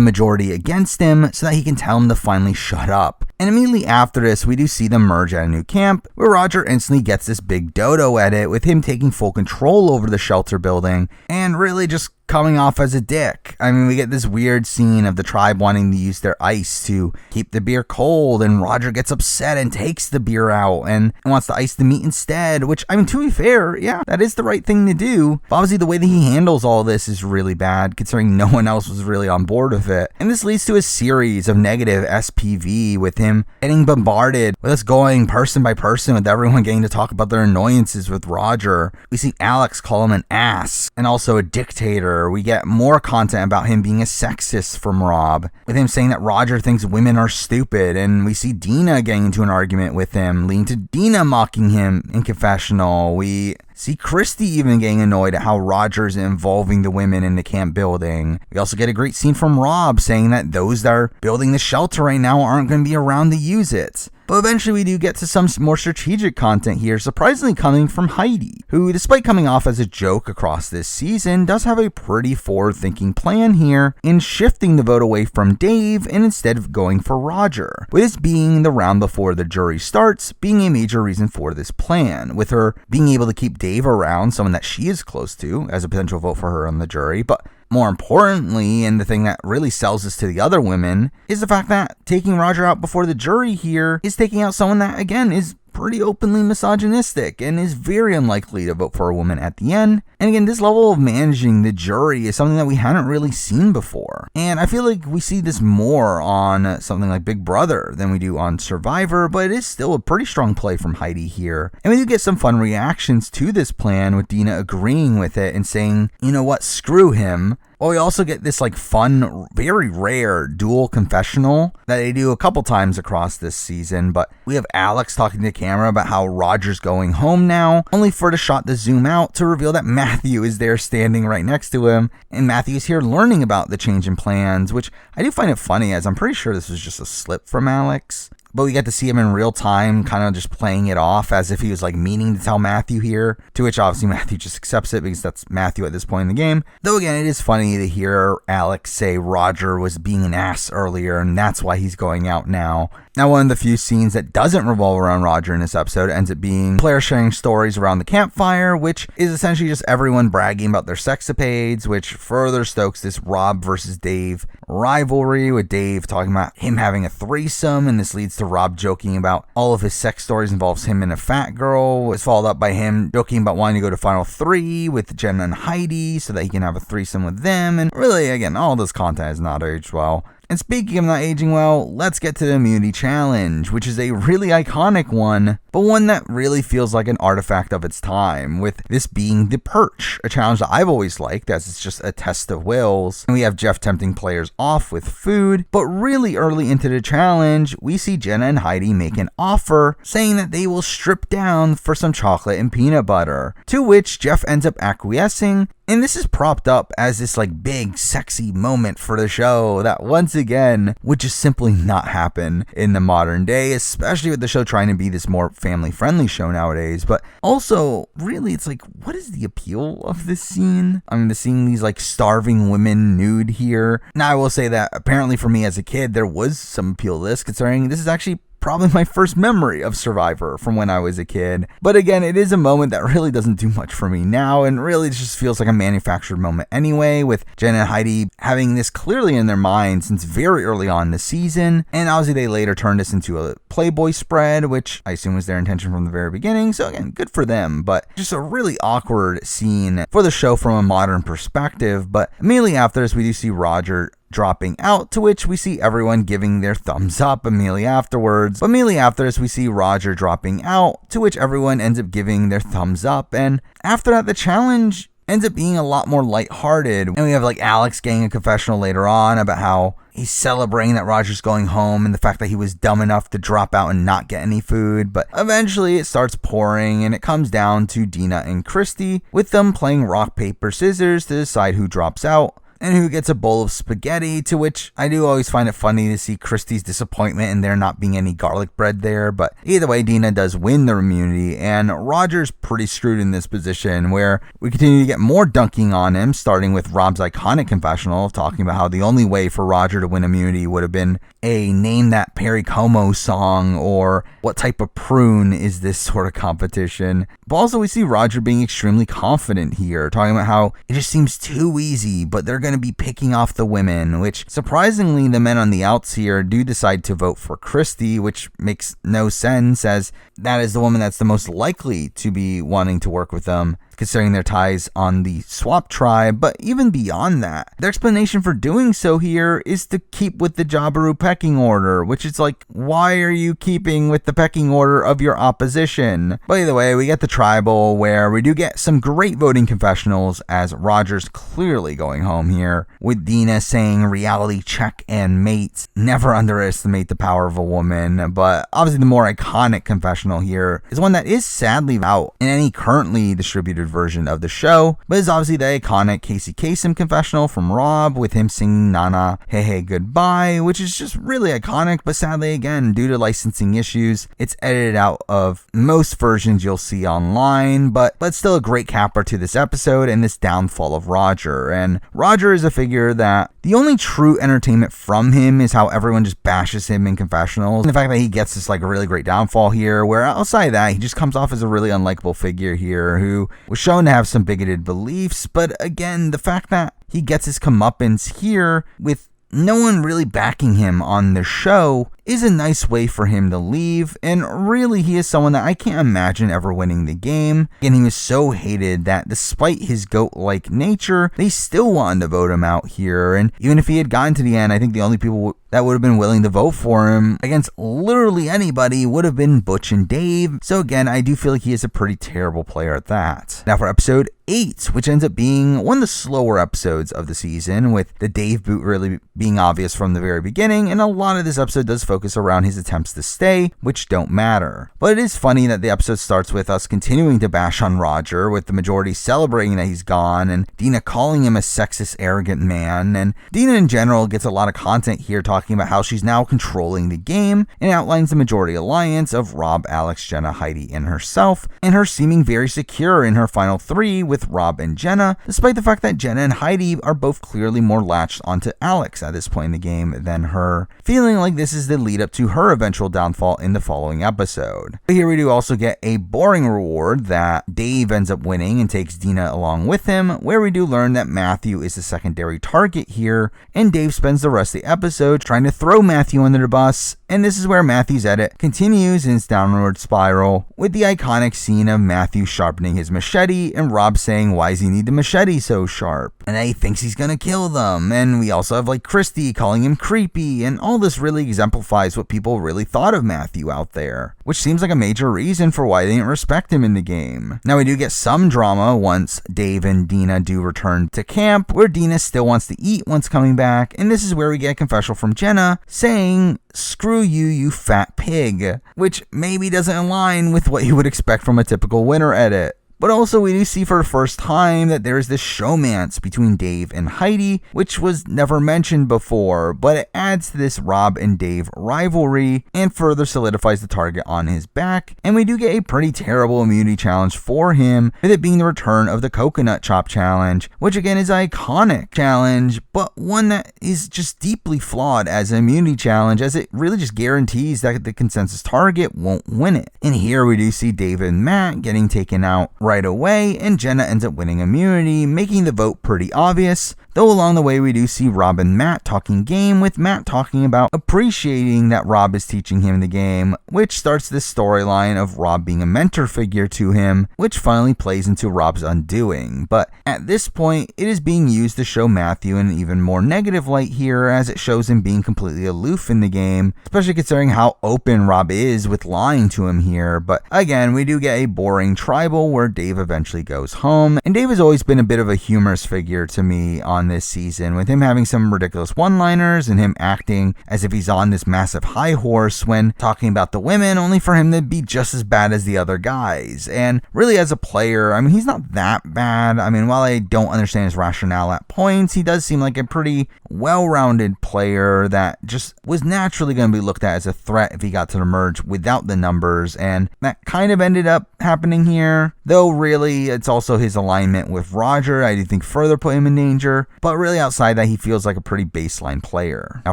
majority against him so that he can tell him to finally shut up. And immediately after this, we do see them merge at a new camp, where Roger instantly gets this big dodo edit with him taking full control over the shelter building and really just coming off as a dick. I mean, we get this weird scene of the tribe wanting to use their ice to keep the beer cold, and Roger gets upset and takes the beer out and wants to ice the meat instead, which, I mean, to be fair, yeah, that is the right thing to do. But obviously, the way that he handles all this is really bad, considering no one else was really on board with it. And this leads to a series of negative SPV, with him getting bombarded, with us going person by person, with everyone getting to talk about their annoyances with Roger. We see Alex call him an ass and also a dictator, here, we get more content about him being a sexist from Rob, with him saying that Roger thinks women are stupid, and we see Dina getting into an argument with him, leading to Dina mocking him in confessional. We see Christy even getting annoyed at how Roger's involving the women in the camp building. We also get a great scene from Rob saying that those that are building the shelter right now aren't going to be around to use it. But eventually we do get to some more strategic content here, surprisingly coming from Heidi, who, despite coming off as a joke across this season, does have a pretty forward-thinking plan here in shifting the vote away from Dave and instead of going for Roger, with this being the round before the jury starts being a major reason for this plan, with her being able to keep Dave around, someone that she is close to, as a potential vote for her on the jury. But more importantly, and the thing that really sells this to the other women, is the fact that taking Roger out before the jury here is taking out someone that, again, is pretty openly misogynistic and is very unlikely to vote for a woman at the end. And again, this level of managing the jury is something that we hadn't really seen before. And I feel like we see this more on something like Big Brother than we do on Survivor, but it is still a pretty strong play from Heidi here. And we do get some fun reactions to this plan, with Dina agreeing with it and saying, you know what, screw him. Well, we also get this fun, very rare dual confessional that they do a couple times across this season. But we have Alex talking to the camera about how Roger's going home now, only for the shot to zoom out to reveal that Matthew is there standing right next to him. And Matthew is here learning about the change in plans, which I do find it funny, as I'm pretty sure this was just a slip from Alex. But we get to see him in real time, kind of just playing it off as if he was meaning to tell Matthew here, to which obviously Matthew just accepts it because that's Matthew at this point in the game. Though again, it is funny to hear Alex say Roger was being an ass earlier and that's why he's going out now. Now, one of the few scenes that doesn't revolve around Roger in this episode ends up being players sharing stories around the campfire, which is essentially just everyone bragging about their sexapades, which further stokes this Rob versus Dave rivalry, with Dave talking about him having a threesome, and this leads to Rob joking about all of his sex stories involves him and a fat girl. It's followed up by him joking about wanting to go to Final 3 with Jenna and Heidi so that he can have a threesome with them, and really, again, all this content has not aged well. And speaking of not aging well, let's get to the immunity challenge, which is a really iconic one, but one that really feels like an artifact of its time, with this being the perch, a challenge that I've always liked as it's just a test of wills. And we have Jeff tempting players off with food, but really early into the challenge, we see Jenna and Heidi make an offer saying that they will strip down for some chocolate and peanut butter, to which Jeff ends up acquiescing. And this is propped up as this big sexy moment for the show that once again would just simply not happen in the modern day, especially with the show trying to be this more family friendly show nowadays. But also, really, it's what is the appeal of this scene? I mean, seeing these starving women nude here. Now, I will say that apparently for me as a kid, there was some appeal to this, considering this is actually probably my first memory of Survivor from when I was a kid. But again, it is a moment that really doesn't do much for me now, and really just feels like a manufactured moment anyway, with Jenna and Heidi having this clearly in their mind since very early on in the season. And obviously they later turned this into a Playboy spread, which I assume was their intention from the very beginning. So again, good for them, but just a really awkward scene for the show from a modern perspective. But immediately after this, we do see Roger dropping out, to which we see everyone giving their thumbs up immediately afterwards. But immediately after this, we see Roger dropping out, to which everyone ends up giving their thumbs up. And after that, the challenge ends up being a lot more lighthearted. And we have Alex getting a confessional later on about how he's celebrating that Roger's going home and the fact that he was dumb enough to drop out and not get any food. But eventually it starts pouring and it comes down to Dina and Christy, with them playing rock, paper, scissors to decide who drops out and who gets a bowl of spaghetti, to which I do always find it funny to see Christy's disappointment in there not being any garlic bread there. But either way, Dina does win the immunity, and Roger's pretty screwed in this position, where we continue to get more dunking on him, starting with Rob's iconic confessional talking about how the only way for Roger to win immunity would have been a Name That Perry Como song, or what type of prune is this sort of competition. But also we see Roger being extremely confident here, talking about how it just seems too easy, but they're going to be picking off the women, which surprisingly the men on the outs here do decide to vote for Christy, which makes no sense, as that is the woman that's the most likely to be wanting to work with them. considering their ties on the swap tribe, but even beyond that, their explanation for doing so here is to keep with the Jabiru pecking order, which is like, why are you keeping with the pecking order of your opposition? By the way, we get the tribal where we do get some great voting confessionals as Roger's clearly going home here, with Dina saying reality check and mate, never underestimate the power of a woman. But obviously the more iconic confessional here is one that is sadly out in any currently distributed version of the show, but is obviously the iconic Casey Kasem confessional from Rob with him singing Nana Hey Hey Goodbye, which is just really iconic, but sadly again due to licensing issues it's edited out of most versions you'll see online, but still a great capper to this episode and this downfall of Roger. And Roger is a figure that the only true entertainment from him is how everyone just bashes him in confessionals, and the fact that he gets this like a really great downfall here, where outside of that he just comes off as a really unlikable figure here who was shown to have some bigoted beliefs. But again, the fact that he gets his comeuppance here with no one really backing him on the show is a nice way for him to leave, and really he is someone that I can't imagine ever winning the game. And he was so hated that despite his GOAT-like nature, they still wanted to vote him out here, and even if he had gotten to the end, I think the only people that would have been willing to vote for him against literally anybody would have been Butch and Dave. So again, I do feel like he is a pretty terrible player at that. Now for episode 8, which ends up being one of the slower episodes of the season, with the Dave boot really being obvious from the very beginning, and a lot of this episode does focus around his attempts to stay, which don't matter. But it is funny that the episode starts with us continuing to bash on Roger, with the majority celebrating that he's gone, and Dina calling him a sexist, arrogant man. And Dina in general gets a lot of content here talking about how she's now controlling the game, and outlines the majority alliance of Rob, Alex, Jenna, Heidi, and herself, and her seeming very secure in her final 3 with Rob and Jenna, despite the fact that Jenna and Heidi are both clearly more latched onto Alex at this point in the game than her, feeling like this is the lead up to her eventual downfall in the following episode. But here we do also get a boring reward that Dave ends up winning and takes Dina along with him, where we do learn that Matthew is the secondary target here, and Dave spends the rest of the episode trying to throw Matthew under the bus, and this is where Matthew's edit continues in its downward spiral, with the iconic scene of Matthew sharpening his machete and Rob saying, why does he need the machete so sharp? And that he thinks he's gonna kill them. And we also have like Christy calling him creepy, and all this really exemplifies what people really thought of Matthew out there, which seems like a major reason for why they didn't respect him in the game. Now we do get some drama once Dave and Dina do return to camp, where Dina still wants to eat once coming back, and this is where we get a confessional from Jenna saying, screw you, you fat pig, which maybe doesn't align with what you would expect from a typical winner edit. But also we do see for the first time that there is this showmance between Dave and Heidi, which was never mentioned before, but it adds to this Rob and Dave rivalry and further solidifies the target on his back. And we do get a pretty terrible immunity challenge for him, with it being the return of the coconut chop challenge, which again is an iconic challenge, but one that is just deeply flawed as an immunity challenge, as it really just guarantees that the consensus target won't win it. And here we do see Dave and Matt getting taken out right away, and Jenna ends up winning immunity, making the vote pretty obvious. Though along the way we do see Rob and Matt talking game, with Matt talking about appreciating that Rob is teaching him the game, which starts this storyline of Rob being a mentor figure to him, which finally plays into Rob's undoing. But at this point, it is being used to show Matthew in an even more negative light here, as it shows him being completely aloof in the game, especially considering how open Rob is with lying to him here. But again, we do get a boring tribal where Dave eventually goes home, and Dave has always been a bit of a humorous figure to me on this season, with him having some ridiculous one-liners and him acting as if he's on this massive high horse when talking about the women, only for him to be just as bad as the other guys. And really as a player, I mean, he's not that bad. I mean, while I don't understand his rationale at points, he does seem like a pretty well-rounded player that just was naturally going to be looked at as a threat if he got to the merge without the numbers, and that kind of ended up happening here, though really it's also his alignment with Roger I do think further put him in danger. but really outside that, he feels like a pretty baseline player. Now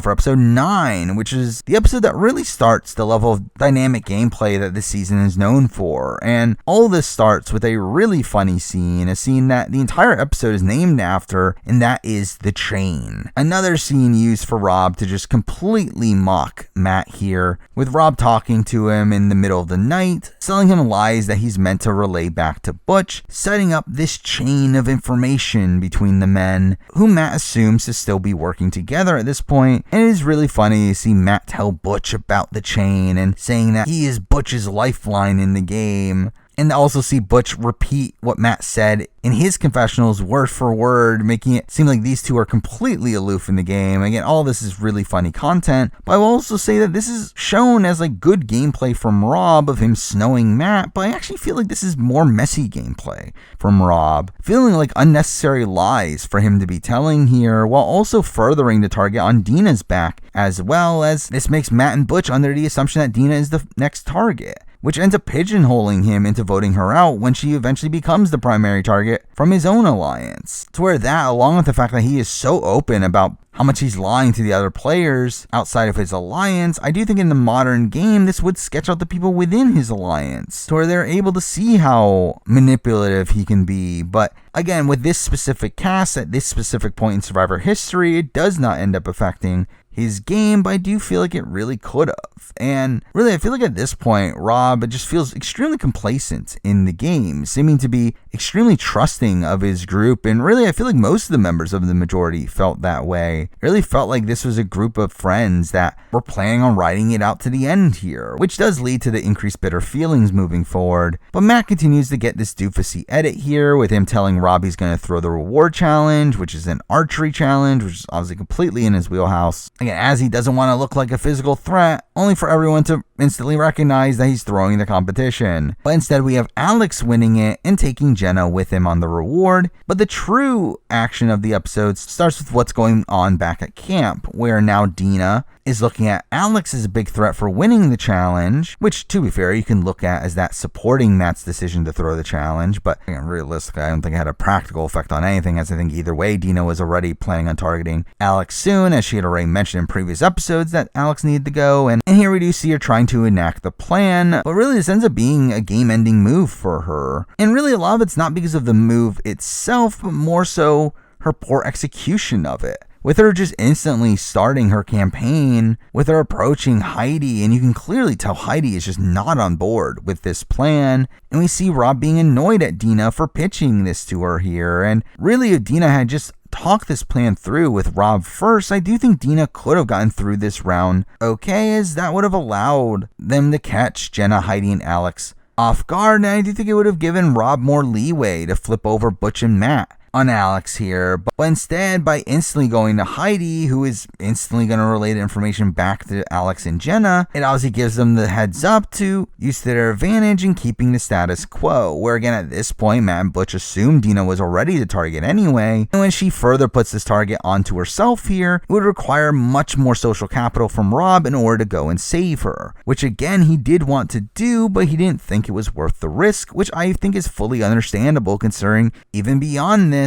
for episode 9, which is the episode that really starts the level of dynamic gameplay that this season is known for, and all this starts with a really funny scene, a scene that the entire episode is named after, and that is the chain. Another scene used for Rob to just completely mock Matt here, with Rob talking to him in the middle of the night, telling him lies that he's meant to relay back to Butch, setting up this chain of information between the men, who Matt assumes to still be working together at this point. And it is really funny to see Matt tell Butch about the chain and saying that he is Butch's lifeline in the game. And also see Butch repeat what Matt said in his confessionals word for word, making it seem like these two are completely aloof in the game. Again, all this is really funny content, but I will also say that this is shown as like good gameplay from Rob of him snowing Matt, but I actually feel like this is more messy gameplay from Rob, feeling like unnecessary lies for him to be telling here, while also furthering the target on Dina's back, as well as this makes Matt and Butch under the assumption that Dina is the next target, which ends up pigeonholing him into voting her out when she eventually becomes the primary target from his own alliance. To where that, along with the fact that he is so open about how much he's lying to the other players outside of his alliance, I do think in the modern game this would sketch out the people within his alliance, to where they're able to see how manipulative he can be. But again, with this specific cast at this specific point in Survivor history, it does not end up affecting his game, but I do feel like it really could have. And really, I feel like at this point, Rob just feels extremely complacent in the game, seeming to be extremely trusting of his group. And really, I feel like most of the members of the majority felt that way. It really felt like this was a group of friends that were planning on riding it out to the end here, which does lead to the increased bitter feelings moving forward. But Matt continues to get this doofusy edit here, with him telling Rob he's going to throw the reward challenge, which is an archery challenge, which is obviously completely in his wheelhouse. Again, as he doesn't want to look like a physical threat, only for everyone to instantly recognize that he's throwing the competition. But instead we have Alex winning it and taking Jenna with him on the reward. But the true action of the episode starts with what's going on back at camp, where now Dina is looking at Alex as a big threat for winning the challenge, which, to be fair, you can look at as that supporting Matt's decision to throw the challenge. But again, realistically, I don't think it had a practical effect on anything, as I think either way, Dina was already planning on targeting Alex soon, as she had already mentioned in previous episodes that Alex needed to go. And here we do see her trying to enact the plan, but really this ends up being a game-ending move for her. And really a lot of it's not because of the move itself, but more so her poor execution of it, with her just instantly starting her campaign, with her approaching Heidi, and you can clearly tell Heidi is just not on board with this plan. And we see Rob being annoyed at Dina for pitching this to her here. And really, if Dina had just talked this plan through with Rob first, I do think Dina could have gotten through this round okay, as that would have allowed them to catch Jenna, Heidi, and Alex off guard. And I do think it would have given Rob more leeway to flip over Butch and Matt on Alex here, but instead, by instantly going to Heidi, who is instantly going to relay the information back to Alex and Jenna, it obviously gives them the heads up to use to their advantage in keeping the status quo, where again at this point Matt and Butch assumed Dina was already the target anyway, and when she further puts this target onto herself here, it would require much more social capital from Rob in order to go and save her, which again he did want to do, but he didn't think it was worth the risk, which I think is fully understandable considering even beyond this,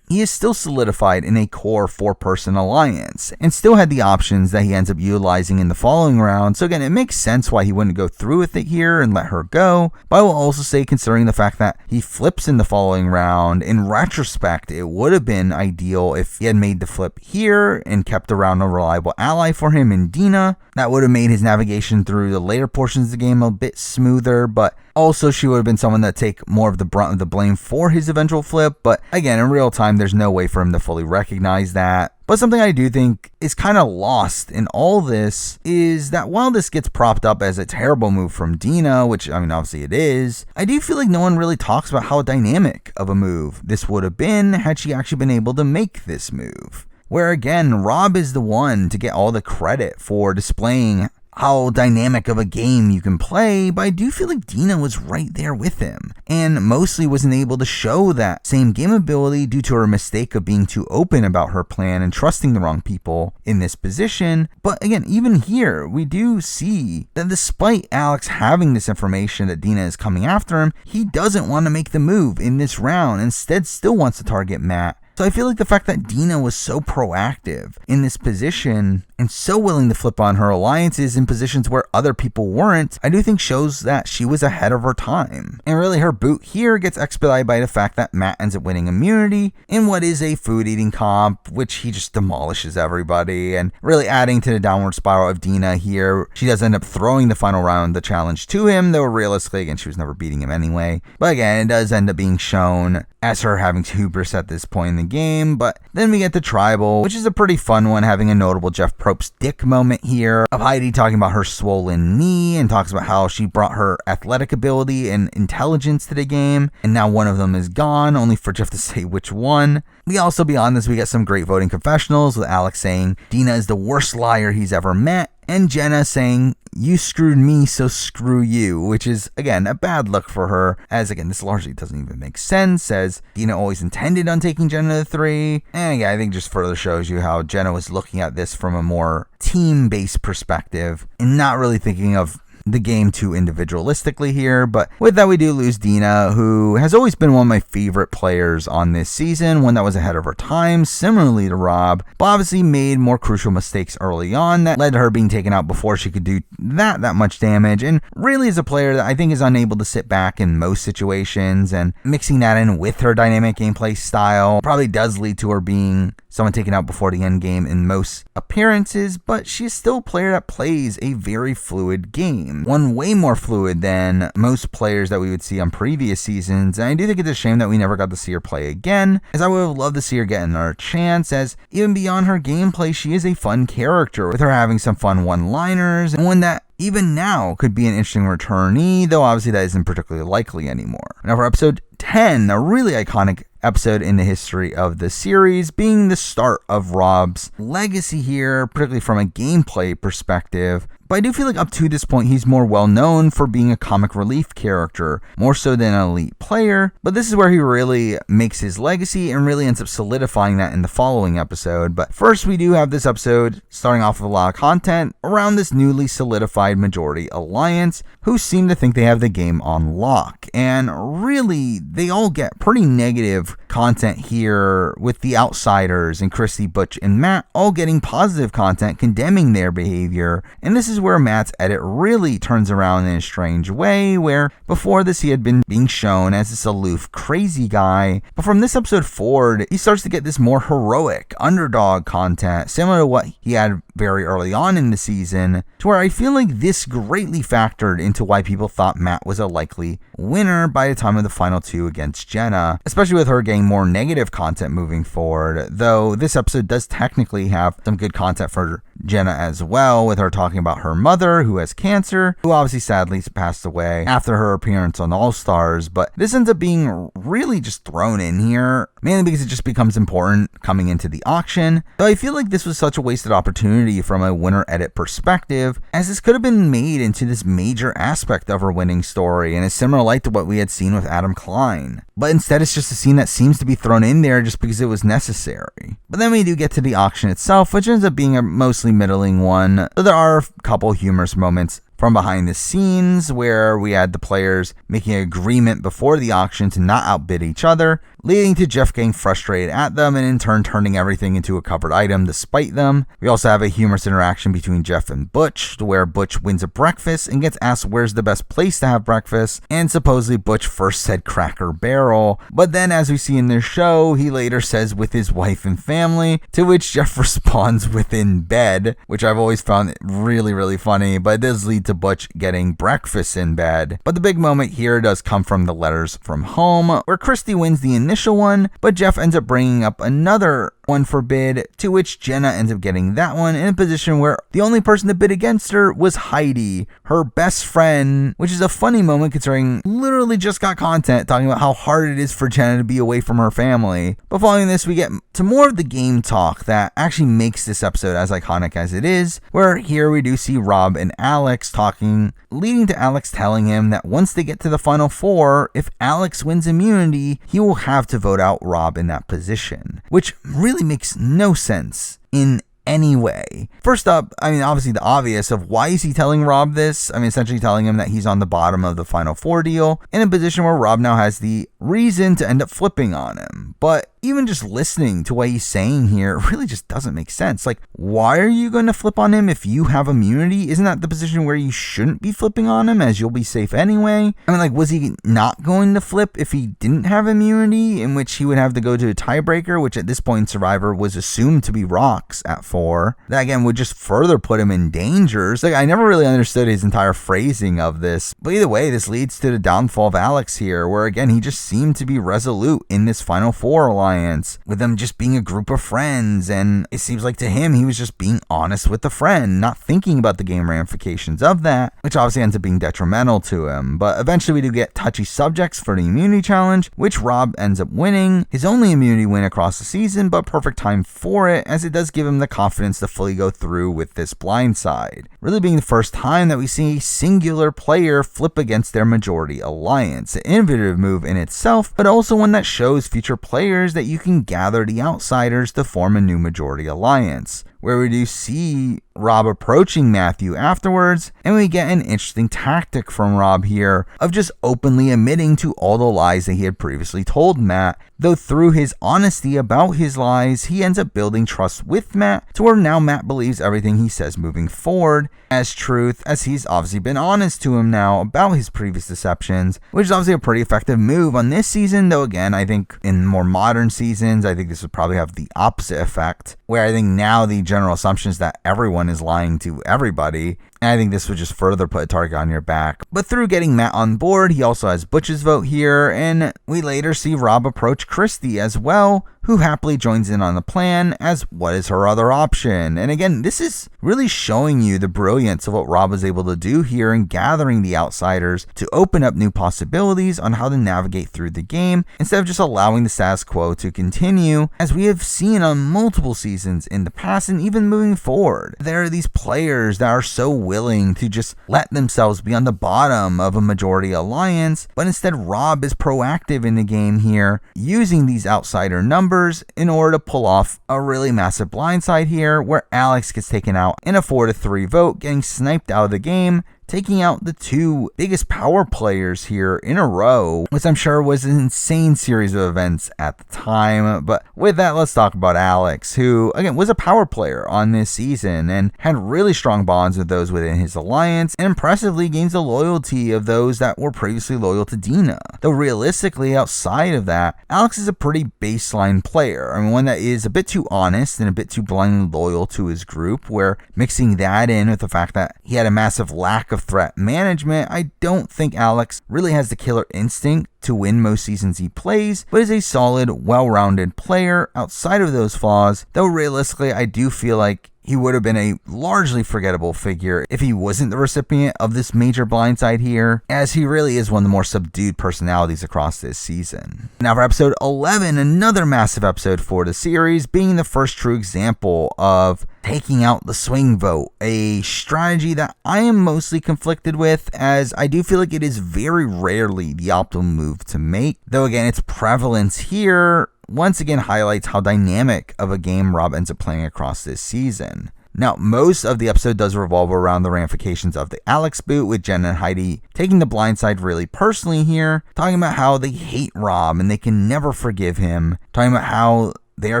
he is still solidified in a core 4-person alliance and still had the options that he ends up utilizing in the following round. So again, it makes sense why he wouldn't go through with it here and let her go. But I will also say, considering the fact that he flips in the following round, in retrospect, it would have been ideal if he had made the flip here and kept around a reliable ally for him in Dina. That would have made his navigation through the later portions of the game a bit smoother, but also she would have been someone that take more of the brunt of the blame for his eventual flip. But again, in real time, there's no way for him to fully recognize that. But something I do think is kind of lost in all this is that while this gets propped up as a terrible move from Dina, which I mean obviously it is, I do feel like no one really talks about how dynamic of a move this would have been had she actually been able to make this move. Where again, Rob is the one to get all the credit for displaying how dynamic of a game you can play, but I do feel like Dina was right there with him, and mostly wasn't able to show that same game ability due to her mistake of being too open about her plan and trusting the wrong people in this position. But again, even here, we do see that despite Alex having this information that Dina is coming after him, he doesn't want to make the move in this round, instead still wants to target Matt So I feel like the fact that Dina was so proactive in this position and so willing to flip on her alliances in positions where other people weren't, I do think shows that she was ahead of her time. And really her boot here gets expedited by the fact that Matt ends up winning immunity in what is a food eating comp, which he just demolishes everybody, and really adding to the downward spiral of Dina here. She does end up throwing the final round the challenge to him, though realistically, again, she was never beating him anyway. But again, it does end up being shown as her having hubris at this point in the game. But then we get the tribal, which is a pretty fun one, having a notable Jeff Probst's dick moment here of Heidi talking about her swollen knee and talks about how she brought her athletic ability and intelligence to the game, and now one of them is gone, only for Jeff to say which one. We also, beyond this, we get some great voting confessionals with Alex saying Dina is the worst liar he's ever met, and Jenna saying, "You screwed me, so screw you," which is, again, a bad look for her, as, again, this largely doesn't even make sense, as Dina always intended on taking Jenna to 3, and again, I think just further shows you how Jenna was looking at this from a more team-based perspective, and not really thinking of the game too individualistically here. But with that, we do lose Dina, who has always been one of my favorite players on this season, one that was ahead of her time, similarly to Rob, but obviously made more crucial mistakes early on that led to her being taken out before she could do that much damage, and really is a player that I think is unable to sit back in most situations, and mixing that in with her dynamic gameplay style probably does lead to her being someone taken out before the end game in most appearances, but she's still a player that plays a very fluid game. One way more fluid than most players that we would see on previous seasons, and I do think it's a shame that we never got to see her play again, as I would have loved to see her get another chance, as even beyond her gameplay, she is a fun character, with her having some fun one-liners, and one that even now could be an interesting returnee, though obviously that isn't particularly likely anymore. Now for episode 10, a really iconic episode in the history of the series, being the start of Rob's legacy here, particularly from a gameplay perspective. But I do feel like up to this point, he's more well known for being a comic relief character, more so than an elite player. But this is where he really makes his legacy and really ends up solidifying that in the following episode. But first, we do have this episode starting off with a lot of content around this newly solidified majority alliance, who seem to think they have the game on lock. And really, they all get pretty negative content here, with the outsiders and Christy, Butch, and Matt all getting positive content condemning their behavior. And this is where Matt's edit really turns around in a strange way, where before this he had been being shown as this aloof, crazy guy, but from this episode forward, he starts to get this more heroic, underdog content, similar to what he had very early on in the season, to where I feel like this greatly factored into why people thought Matt was a likely winner by the time of the final 2 against Jenna, especially with her getting more negative content moving forward, though this episode does technically have some good content for Jenna as well, with her talking about her mother, who has cancer, who obviously sadly passed away after her appearance on All Stars. But this ends up being really just thrown in here, mainly because it just becomes important coming into the auction. Though I feel like this was such a wasted opportunity from a winner edit perspective, as this could have been made into this major aspect of her winning story, and is similar light to what we had seen with Adam Klein. But instead, it's just a scene that seems to be thrown in there just because it was necessary. But then we do get to the auction itself, which ends up being a mostly middling one, though there are a couple humorous moments from behind the scenes where we had the players making an agreement before the auction to not outbid each other, leading to Jeff getting frustrated at them and in turn turning everything into a covered item despite them. We also have a humorous interaction between Jeff and Butch, where Butch wins a breakfast and gets asked where's the best place to have breakfast, and supposedly Butch first said Cracker Barrel, but then as we see in the show, he later says with his wife and family, to which Jeff responds within bed, which I've always found really, really funny, but it does lead to Butch getting breakfast in bed. But the big moment here does come from the letters from home, where Christy wins the initial one, but Jeff ends up bringing up another one for bid, to which Jenna ends up getting that one in a position where the only person to bid against her was Heidi, her best friend, which is a funny moment considering literally just got content talking about how hard it is for Jenna to be away from her family. But following this, we get to more of the game talk that actually makes this episode as iconic as it is, where here we do see Rob and Alex talking, leading to Alex telling him that once they get to the final 4, if Alex wins immunity, he will have to vote out Rob in that position, which really makes no sense in anyway? First up, obviously the obvious of why is he telling Rob this? Essentially telling him that he's on the bottom of the Final Four deal, in a position where Rob now has the reason to end up flipping on him. But even just listening to what he's saying here really just doesn't make sense. Like, why are you going to flip on him if you have immunity? Isn't that the position where you shouldn't be flipping on him, as you'll be safe anyway? Was he not going to flip if he didn't have immunity, in which he would have to go to a tiebreaker, which at this point in Survivor was assumed to be rocks at 4? That again would just further put him in danger. So I never really understood his entire phrasing of this. But either way, this leads to the downfall of Alex here, where again he just seemed to be resolute in this Final Four alliance, with them just being a group of friends, and it seems like to him he was just being honest with the friend, not thinking about the game ramifications of that, which obviously ends up being detrimental to him. But eventually we do get touchy subjects for the immunity challenge, which Rob ends up winning, his only immunity win across the season, but perfect time for it, as it does give him the confidence to fully go through with this blindside, really being the first time that we see a singular player flip against their majority alliance. An innovative move in itself, but also one that shows future players that you can gather the outsiders to form a new majority alliance, where we do see Rob approaching Matthew afterwards, and we get an interesting tactic from Rob here of just openly admitting to all the lies that he had previously told Matt, though through his honesty about his lies, he ends up building trust with Matt to where now Matt believes everything he says moving forward as truth, as he's obviously been honest to him now about his previous deceptions, which is obviously a pretty effective move on this season, though again, I think in more modern seasons, I think this would probably have the opposite effect, where I think now the general assumption is that everyone is lying to everybody, and I think this would just further put a target on your back. But through getting Matt on board, he also has Butch's vote here, and we later see Rob approach Christy as well, who happily joins in on the plan as what is her other option. And again, this is really showing you the brilliance of what Rob was able to do here in gathering the outsiders to open up new possibilities on how to navigate through the game, instead of just allowing the status quo to continue, as we have seen on multiple seasons in the past and even moving forward. There are these players that are so willing to just let themselves be on the bottom of a majority alliance, but instead Rob is proactive in the game here, using these outsider numbers in order to pull off a really massive blindside here, where Alex gets taken out in a 4-3 vote, getting sniped out of the game, taking out the two biggest power players here in a row, which I'm sure was an insane series of events at the time. But with that, let's talk about Alex, who again was a power player on this season and had really strong bonds with those within his alliance, and impressively gains the loyalty of those that were previously loyal to Dina. Though realistically, outside of that, Alex is a pretty baseline player. One that is a bit too honest and a bit too blindly loyal to his group, where mixing that in with the fact that he had a massive lack of threat management, I don't think Alex really has the killer instinct to win most seasons he plays, but is a solid, well-rounded player outside of those flaws, though realistically I do feel like he would have been a largely forgettable figure if he wasn't the recipient of this major blindside here, as he really is one of the more subdued personalities across this season. Now for episode 11, another massive episode for the series, being the first true example of taking out the swing vote, a strategy that I am mostly conflicted with, as I do feel like it is very rarely the optimal move to make, though again its prevalence here once again highlights how dynamic of a game Rob ends up playing across this season. Now, most of the episode does revolve around the ramifications of the Alex boot, with Jen and Heidi taking the blindside really personally here, talking about how they hate Rob and they can never forgive him, talking about how they are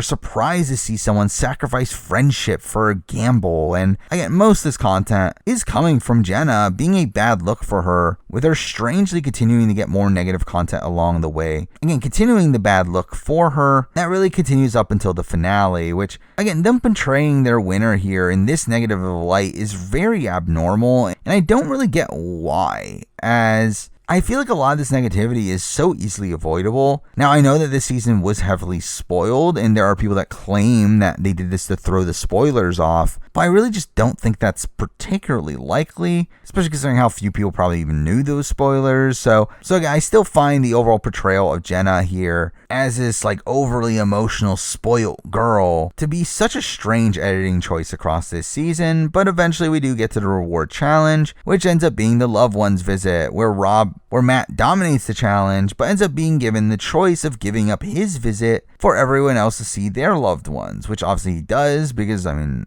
surprised to see someone sacrifice friendship for a gamble, and again, most of this content is coming from Jenna being a bad look for her, with her strangely continuing to get more negative content along the way. Again, continuing the bad look for her, that really continues up until the finale, which again, them portraying their winner here in this negative of a light is very abnormal, and I don't really get why, as I feel like a lot of this negativity is so easily avoidable. Now, I know that this season was heavily spoiled, and there are people that claim that they did this to throw the spoilers off, but I really just don't think that's particularly likely, especially considering how few people probably even knew those spoilers. So again, I still find the overall portrayal of Jenna here as this like overly emotional, spoiled girl to be such a strange editing choice across this season. But eventually we do get to the reward challenge, which ends up being the loved ones visit, where Rob Rob, where Matt dominates the challenge, but ends up being given the choice of giving up his visit for everyone else to see their loved ones, which obviously he does because,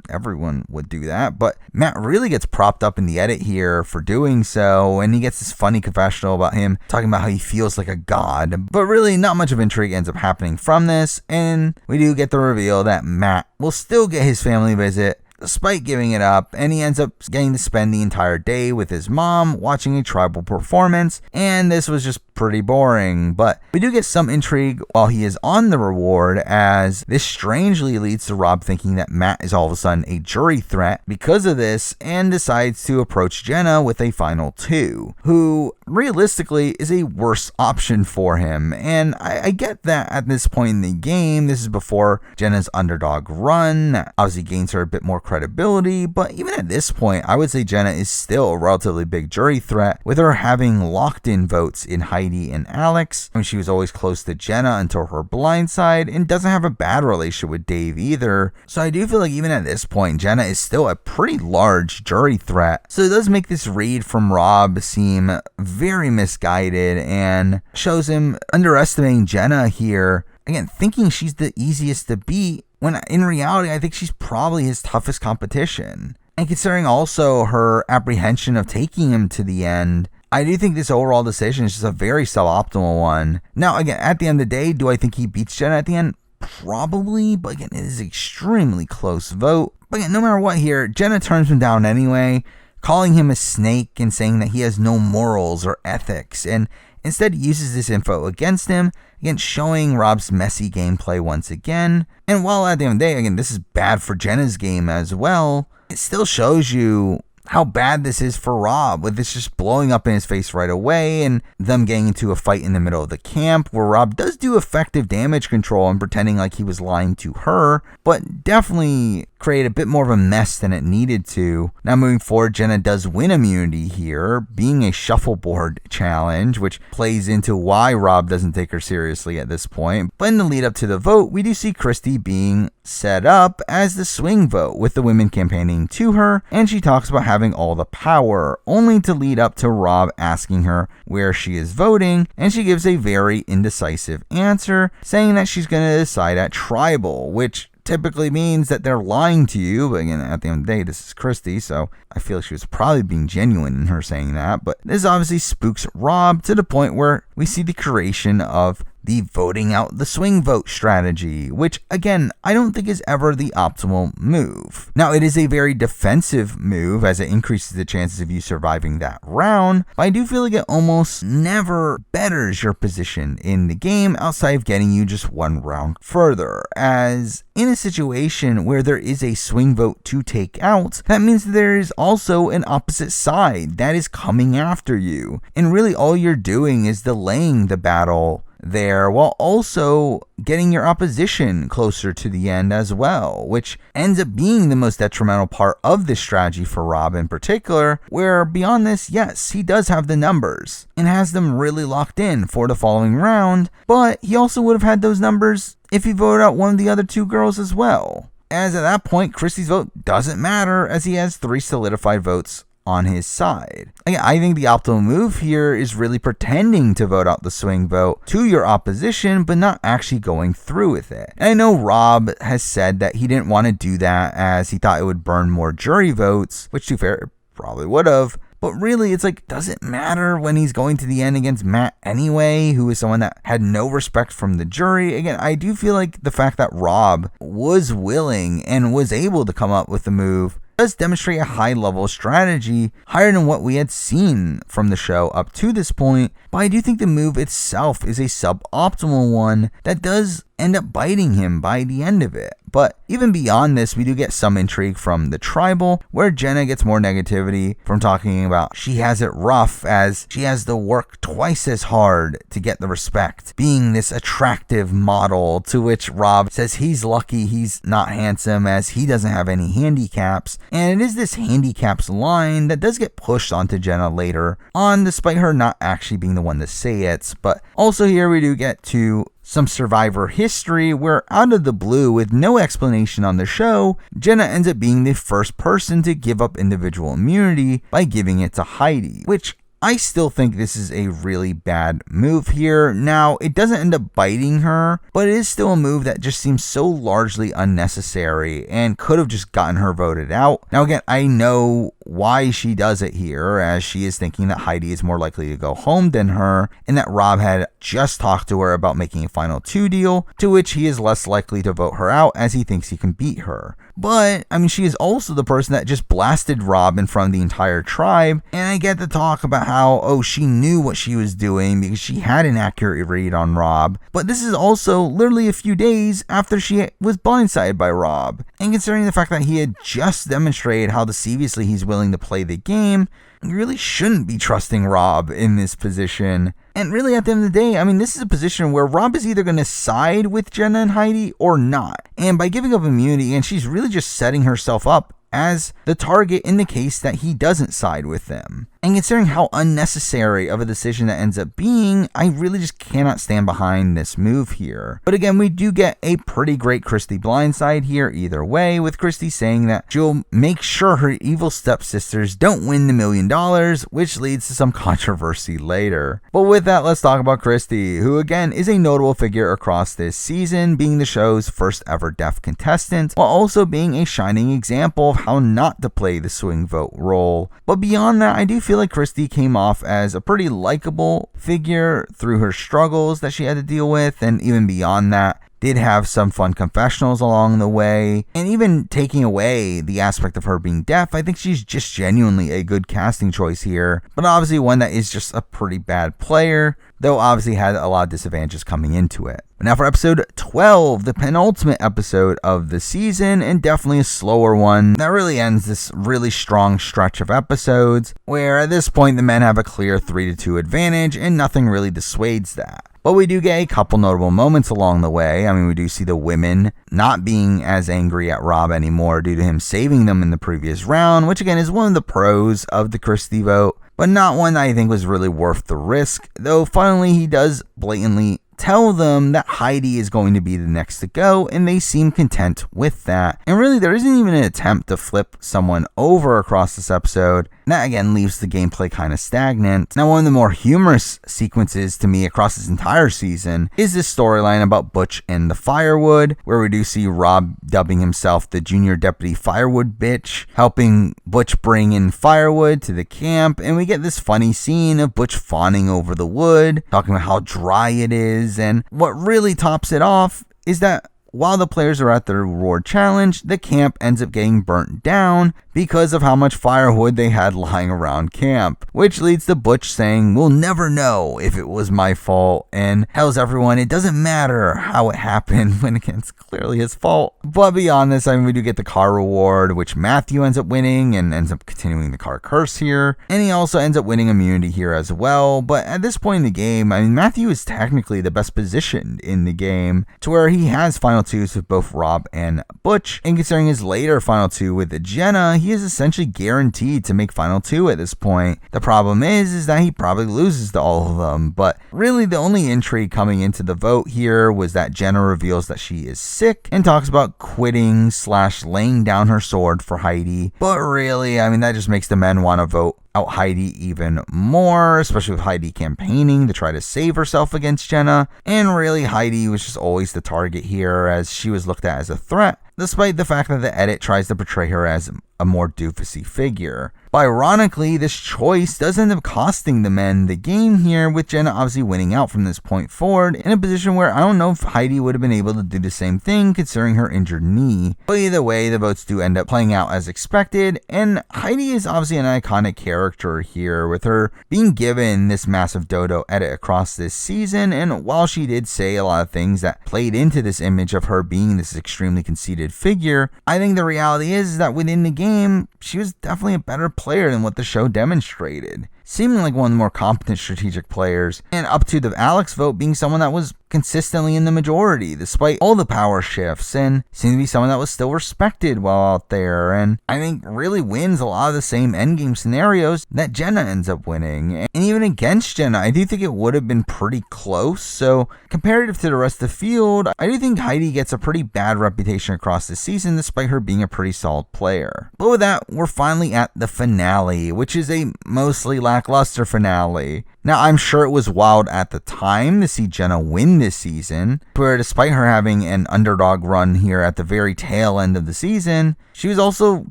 everyone would do that. But Matt really gets propped up in the edit here for doing so, and he gets this funny confessional about him talking about how he feels like a god. But really, not much of intrigue ends up happening from this, and we do get the reveal that Matt will still get his family visit despite giving it up, and he ends up getting to spend the entire day with his mom watching a tribal performance, and this was just pretty boring. But we do get some intrigue while he is on the reward, as this strangely leads to Rob thinking that Matt is all of a sudden a jury threat because of this, and decides to approach Jenna with a final two, who realistically is a worse option for him. And I get that at this point in the game, this is before Jenna's underdog run, that obviously gains her a bit more credibility, but even at this point, I would say Jenna is still a relatively big jury threat, with her having locked in votes in Heidi and Alex. She was always close to Jenna until her blindside, and doesn't have a bad relationship with Dave either. So I do feel like even at this point, Jenna is still a pretty large jury threat. So it does make this read from Rob seem very misguided, and shows him underestimating Jenna here. Again, thinking she's the easiest to beat, when in reality, I think she's probably his toughest competition. And considering also her apprehension of taking him to the end, I do think this overall decision is just a very suboptimal one. Now, again, at the end of the day, do I think he beats Jenna at the end? Probably, but again, it is an extremely close vote. But again, no matter what here, Jenna turns him down anyway, calling him a snake and saying that he has no morals or ethics, and instead uses this info against him, again showing Rob's messy gameplay once again. And while at the end of the day, again, this is bad for Jenna's game as well, it still shows you how bad this is for Rob, with this just blowing up in his face right away, and them getting into a fight in the middle of the camp, where Rob does do effective damage control and pretending like he was lying to her, but definitely create a bit more of a mess than it needed to. Now moving forward, Jenna does win immunity here, being a shuffleboard challenge, which plays into why Rob doesn't take her seriously at this point. But in the lead up to the vote, we do see Christy being set up as the swing vote, with the women campaigning to her, and she talks about having all the power, only to lead up to Rob asking her where she is voting, and she gives a very indecisive answer, saying that she's going to decide at tribal, which typically means that they're lying to you. But again, at the end of the day, this is Christy, so I feel like she was probably being genuine in her saying that. But this obviously spooks Rob to the point where we see the creation of the voting out the swing vote strategy, which again, I don't think is ever the optimal move. Now, it is a very defensive move as it increases the chances of you surviving that round, but I do feel like it almost never betters your position in the game outside of getting you just one round further, as in a situation where there is a swing vote to take out, that means that there is also an opposite side that is coming after you, and really all you're doing is delaying the battle there, while also getting your opposition closer to the end as well, which ends up being the most detrimental part of this strategy for Rob in particular, where beyond this, yes, he does have the numbers and has them really locked in for the following round, but he also would have had those numbers if he voted out one of the other two girls as well, as at that point, Christy's vote doesn't matter, as he has 3 solidified votes on his side. Again, I think the optimal move here is really pretending to vote out the swing vote to your opposition, but not actually going through with it. And I know Rob has said that he didn't want to do that as he thought it would burn more jury votes, which to be fair, it probably would have. But really, it's like, does it matter when he's going to the end against Matt anyway, who is someone that had no respect from the jury? Again, I do feel like the fact that Rob was willing and was able to come up with the move does demonstrate a high level of strategy, higher than what we had seen from the show up to this point, but I do think the move itself is a suboptimal one that does end up biting him by the end of it. But even beyond this, we do get some intrigue from the tribal, where Jenna gets more negativity from talking about she has it rough, as she has to work twice as hard to get the respect, being this attractive model, to which Rob says he's lucky he's not handsome as he doesn't have any handicaps. And it is this handicaps line that does get pushed onto Jenna later on, despite her not actually being the one to say it. But also here we do get to some Survivor history, where out of the blue, with no explanation on the show, Jenna ends up being the first person to give up individual immunity by giving it to Heidi, which I still think this is a really bad move here. Now, it doesn't end up biting her, but it is still a move that just seems so largely unnecessary and could have just gotten her voted out. Now, again, I know why she does it here, as she is thinking that Heidi is more likely to go home than her, and that Rob had just talked to her about making a final 2 deal, to which he is less likely to vote her out as he thinks he can beat her. But, I mean, she is also the person that just blasted Rob in front of the entire tribe, and I get to talk about how, oh, she knew what she was doing because she had an accurate read on Rob, but this is also literally a few days after she was blindsided by Rob. And considering the fact that he had just demonstrated how decisively he's willing to play the game, you really shouldn't be trusting Rob in this position. And really, at the end of the day, I mean, this is a position where Rob is either going to side with Jenna and Heidi or not. And by giving up immunity, and she's really just setting herself up as the target in the case that he doesn't side with them. And considering how unnecessary of a decision that ends up being, I really just cannot stand behind this move here. But again, we do get a pretty great Christy blindside here either way, with Christy saying that she'll make sure her evil stepsisters don't win the $1 million, which leads to some controversy later. But with that, let's talk about Christy, who again is a notable figure across this season, being the show's first ever deaf contestant, while also being a shining example of how not to play the swing vote role. But beyond that, I do feel like Christy came off as a pretty likable figure through her struggles that she had to deal with, and even beyond that, did have some fun confessionals along the way. And even taking away the aspect of her being deaf, I think she's just genuinely a good casting choice here, but obviously one that is just a pretty bad player, though obviously had a lot of disadvantages coming into it. Now for episode 12, the penultimate episode of the season, and definitely a slower one that really ends this really strong stretch of episodes, where at this point the men have a clear 3-2 advantage and nothing really dissuades that. But we do get a couple notable moments along the way. I mean, we do see the women not being as angry at Rob anymore due to him saving them in the previous round, which again is one of the pros of the Christy vote, but not one that I think was really worth the risk, though finally he does blatantly tell them that Heidi is going to be the next to go, and they seem content with that. And really, there isn't even an attempt to flip someone over across this episode. And that again leaves the gameplay kind of stagnant. Now, one of the more humorous sequences to me across this entire season is this storyline about Butch and the firewood, where we do see Rob dubbing himself the junior deputy firewood bitch, helping Butch bring in firewood to the camp, and we get this funny scene of Butch fawning over the wood, talking about how dry it is. And what really tops it off is that while the players are at the reward challenge, the camp ends up getting burnt down because of how much firewood they had lying around camp, which leads to Butch saying, "We'll never know if it was my fault," and tells everyone it doesn't matter how it happened when it's clearly his fault. But beyond this, I mean, we do get the car reward, which Matthew ends up winning and ends up continuing the car curse here, and he also ends up winning immunity here as well. But at this point in the game, I mean, Matthew is technically the best positioned in the game, to where he has final twos with both Rob and Butch, and considering his later final 2 with Jenna, he is essentially guaranteed to make final 2 at this point. The problem is that he probably loses to all of them, but really the only intrigue coming into the vote here was that Jenna reveals that she is sick and talks about quitting / laying down her sword for Heidi. But really, I mean, that just makes the men want to vote out Heidi even more, especially with Heidi campaigning to try to save herself against Jenna. And really, Heidi was just always the target here, as she was looked at as a threat, despite the fact that the edit tries to portray her as a more doofusy figure. But ironically, this choice does end up costing the men the game here, with Jenna obviously winning out from this point forward, in a position where I don't know if Heidi would have been able to do the same thing considering her injured knee. But either way, the votes do end up playing out as expected, and Heidi is obviously an iconic character here, with her being given this massive dodo edit across this season. And while she did say a lot of things that played into this image of her being this extremely conceited figure, I think the reality is that within the game, she was definitely a better player than what the show demonstrated, seeming like one of the more competent strategic players, and up to the Alex vote being someone that was consistently in the majority, despite all the power shifts, and seemed to be someone that was still respected while out there, and I think really wins a lot of the same endgame scenarios that Jenna ends up winning. And even against Jenna, I do think it would have been pretty close, so comparative to the rest of the field, I do think Heidi gets a pretty bad reputation across the season, despite her being a pretty solid player. But with that, we're finally at the finale, which is a mostly lackluster finale. Now, I'm sure it was wild at the time to see Jenna win this season, where despite her having an underdog run here at the very tail end of the season, she was also